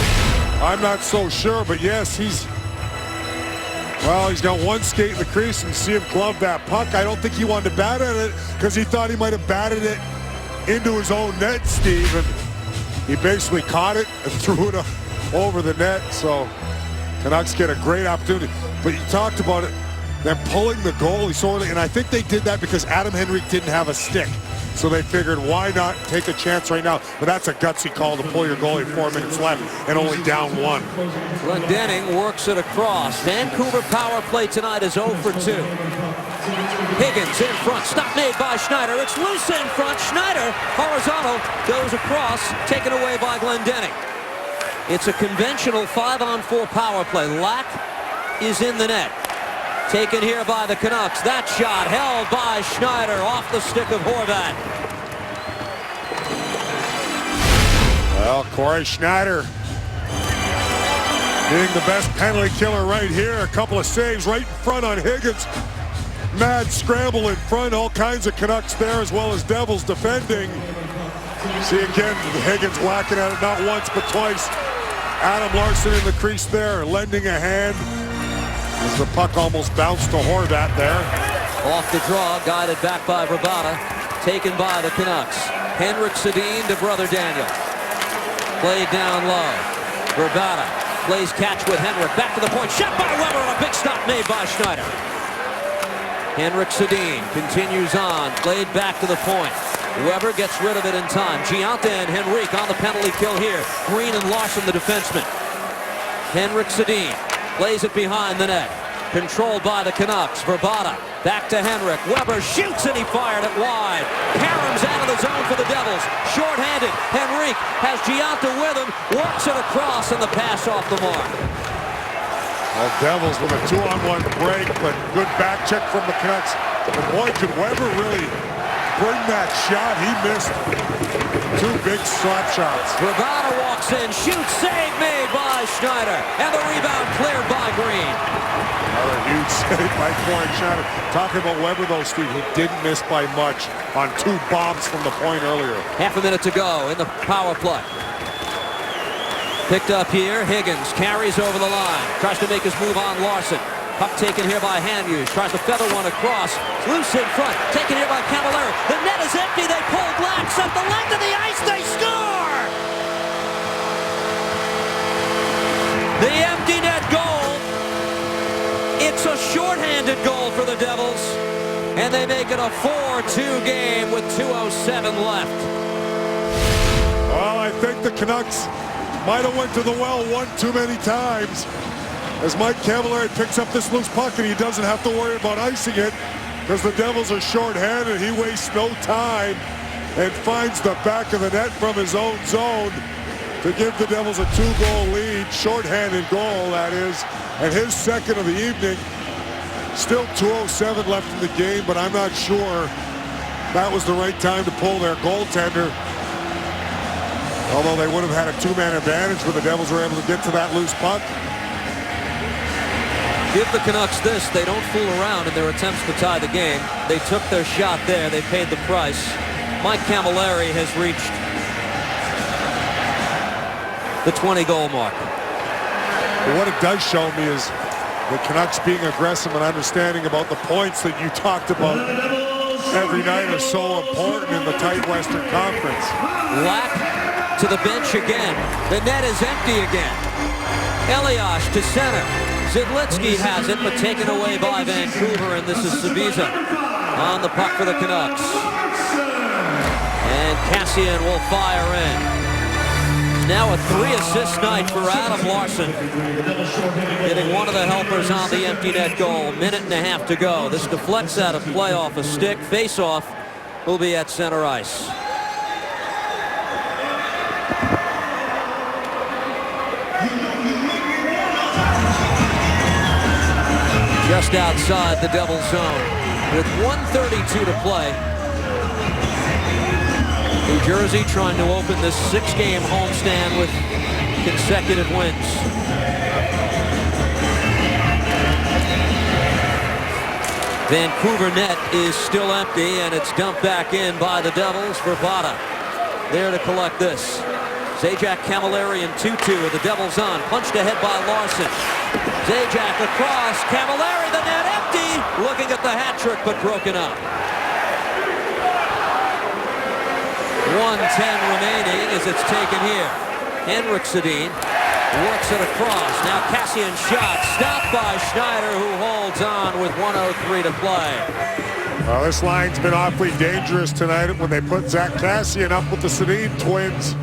I'm not so sure, but yes, he's got one skate in the crease and see him glove that puck. I don't think he wanted to bat at it because he thought he might have batted it into his own net, Steve. And he basically caught it and threw it over the net. So Canucks get a great opportunity. But you talked about it, them pulling the goalie sorely, and I think they did that because Adam Henrique didn't have a stick. So they figured, why not take a chance right now? But that's a gutsy call to pull your goalie 4 minutes left and only down 1. Glendening works it across. Vancouver power play tonight is 0 for 2. Higgins in front. Stop made by Schneider. It's loose in front. Schneider, horizontal, goes across, taken away by Glendening. It's a conventional 5-on-4 power play. Lack is in the net. Taken here by the Canucks. That shot held by Schneider off the stick of Horvat. Well, Corey Schneider being the best penalty killer right here. A couple of saves right in front on Higgins. Mad scramble in front. All kinds of Canucks there as well as Devils defending. See again, Higgins whacking at it not once but twice. Adam Larsson in the crease there, lending a hand. As the puck almost bounced to Horvat there. Off the draw, guided back by Rabada. Taken by the Canucks. Henrik Sedin to Brother Daniel. Played down low. Rabada plays catch with Henrik. Back to the point. Shot by Weber and a big stop made by Schneider. Henrik Sedin continues on. Played back to the point. Weber gets rid of it in time. Gianta and Henrique on the penalty kill here. Green and Larson the defenseman. Henrik Sedin plays it behind the net. Controlled by the Canucks. Verbata back to Henrik. Weber shoots and he fired it wide. Karam's out of the zone for the Devils. Short-handed. Henrique has Gianta with him. Works it across and the pass off the mark. Well, Devils with a 2-on-1 break, but good back check from the Canucks. And boy, could Weber really bring that shot. He missed 2 big slap shots. Rabada walks in, shoots, save made by Schneider, and the rebound cleared by Green. Another huge save by Corey Schneider. Talking about Weber though, Steve, he didn't miss by much on 2 bombs from the point earlier. Half a minute to go in the power play. Picked up here, Higgins carries over the line, tries to make his move on Larson. Puck taken here by Hughes, tries to feather one across, loose in front, taken here by Camilleri. The net is empty, they pulled Lax up the length of the ice, they score! The empty net goal. It's a shorthanded goal for the Devils, and they make it a 4-2 game with 2:07 left. Well, I think the Canucks might have went to the well one too many times. As Mike Camilleri picks up this loose puck and he doesn't have to worry about icing it because the Devils are short-handed. He wastes no time and finds the back of the net from his own zone to give the Devils a 2-goal lead. Short-handed goal, that is, and his second of the evening. Still 2:07 left in the game, but I'm not sure that was the right time to pull their goaltender. Although they would have had a 2-man advantage when the Devils were able to get to that loose puck. Give the Canucks this, they don't fool around in their attempts to tie the game. They took their shot there, they paid the price. Mike Camilleri has reached the 20-goal mark. But what it does show me is the Canucks being aggressive and understanding about the points that you talked about every night are so important in the tight Western Conference. Lack to the bench again. The net is empty again. Elias to center. Zidlitsky has it, but taken away by Vancouver, and this is Sabiza on the puck for the Canucks. And Cassian will fire in. Now a 3-assist night for Adam Larsson. Getting one of the helpers on the empty net goal. Minute and a half to go. This deflects out of play off a stick. Face-off will be at center ice. just outside the Devils zone with 1:32 to play. New Jersey trying to open this 6-game homestand with consecutive wins. Vancouver net is still empty, and it's dumped back in by the Devils. Vrbata there to collect this. Zajac, Camilleri, and Tutu of the Devils on. Punched ahead by Larson. Zajac across. Camilleri, the net empty. Looking at the hat trick, but broken up. 1:10 remaining as it's taken here. Henrik Sedin works it across. Now Kassian shot stopped by Schneider, who holds on with 1:03 to play. Well, this line's been awfully dangerous tonight when they put Zach Kassian up with the Sedin twins.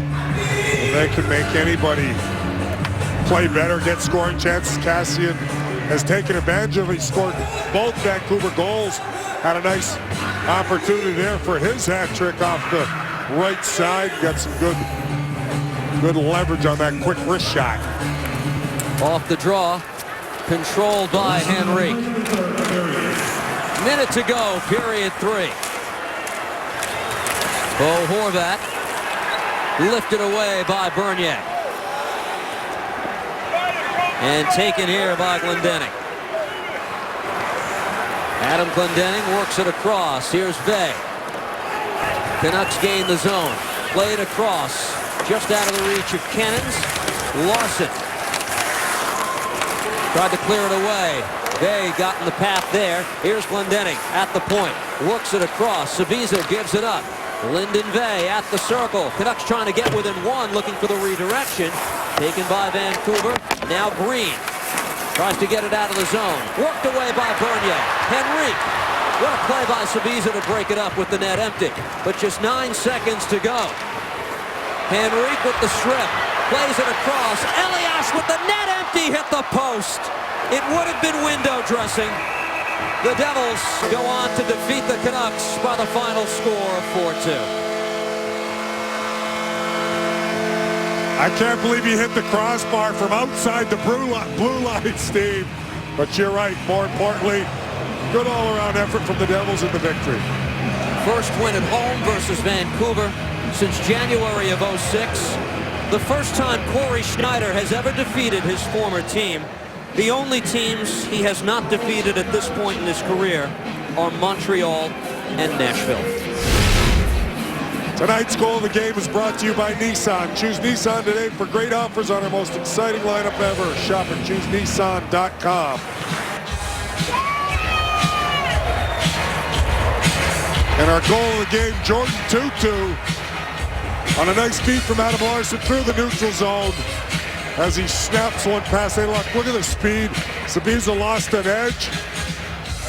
And they can make anybody play better, get scoring chances. Kassian has taken advantage of it. He scored both Vancouver goals. Had a nice opportunity there for his hat trick off the right side. Got some good leverage on that quick wrist shot. Off the draw, controlled by Henrique. Minute to go, period 3. Bo Horvat lifted away by Bernier. And taken here by Glendening. Adam Glendening works it across. Here's Vey. Canucks gain the zone. Played across. Just out of the reach of Cannons. Larson tried to clear it away. Vey got in the path there. Here's Glendening at the point. Works it across. Sabizza gives it up. Lyndon Vey at the circle. Canucks trying to get within one, looking for the redirection. Taken by Vancouver. Now Green tries to get it out of the zone. Worked away by Bernier. Henrique. What a play by Sabizza to break it up with the net empty. But just 9 seconds to go. Henrique with the strip. Plays it across. Elias with the net empty hit the post. It would have been window dressing. The Devils go on to defeat the Canucks by the final score of 4-2. I can't believe he hit the crossbar from outside the blue line, Steve. But you're right. More importantly, good all-around effort from the Devils in the victory. First win at home versus Vancouver since January of 06. The first time Corey Schneider has ever defeated his former team. The only teams he has not defeated at this point in his career are Montreal and Nashville. Tonight's goal of the game is brought to you by Nissan. Choose Nissan today for great offers on our most exciting lineup ever. Shop at ChooseNissan.com. And our goal of the game, Jordan Tutu, on a nice beat from Adam Larson through the neutral zone as he snaps one past Adelac. Look at the speed. Sabizza lost an edge,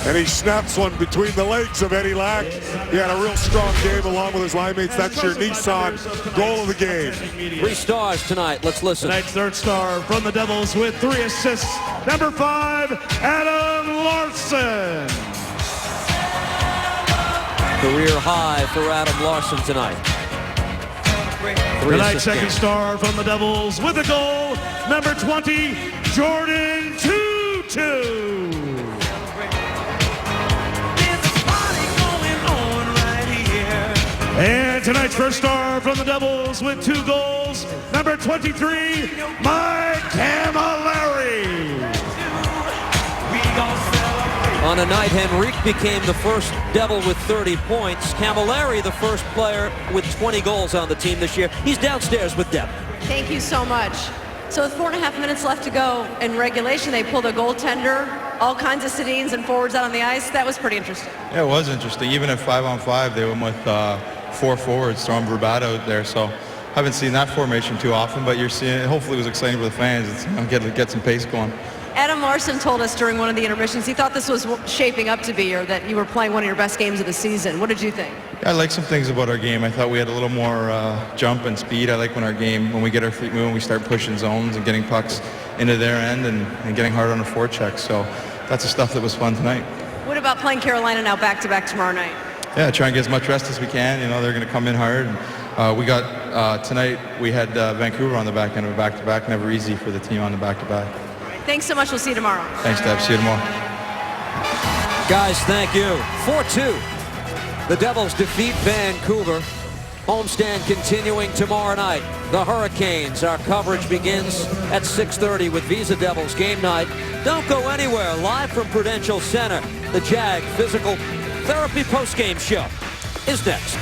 and he snaps one between the legs of Eddie Lack. He had a real strong game along with his line mates. That's your Nissan goal of the game. 3 stars tonight. Let's listen. Tonight's third star from the Devils with 3 assists. Number 5, Adam Larson. Career high for Adam Larson tonight. Tonight's second star from the Devils with a goal, number 20, Jordan Tutu. And tonight's first star from the Devils with 2 goals, number 23, Mike Camilleri. On a night Henrique became the first Devil with 30 points. Camilleri, the first player with 20 goals on the team this year. He's downstairs with Deb. Thank you so much. So with 4.5 minutes left to go in regulation, they pulled a goaltender, all kinds of sit-ins and forwards out on the ice. That was pretty interesting. Yeah, it was interesting. Even at 5-on-5, they went with 4 forwards, throwing Vrbata out there. So haven't seen that formation too often, but you're seeing it. Hopefully it was exciting for the fans. It's, get some pace going. Adam Larson told us during one of the intermissions he thought this was shaping up to be, or that you were playing one of your best games of the season. What did you think? Yeah, I like some things about our game. I thought we had a little more jump and speed. I like when we get our feet moving, we start pushing zones and getting pucks into their end and getting hard on the forecheck. So that's the stuff that was fun tonight. What about playing Carolina now back-to-back tomorrow night? Yeah, try and get as much rest as we can. You know, they're going to come in hard. We got tonight, we had Vancouver on the back end of a back-to-back. Never easy for the team on the back-to-back. Thanks so much. We'll see you tomorrow. Thanks, Deb. See you tomorrow. Guys, thank you. 4-2. The Devils defeat Vancouver. Homestand continuing tomorrow night. The Hurricanes. Our coverage begins at 6:30 with Visa Devils game night. Don't go anywhere. Live from Prudential Center, the JAG Physical Therapy postgame show is next.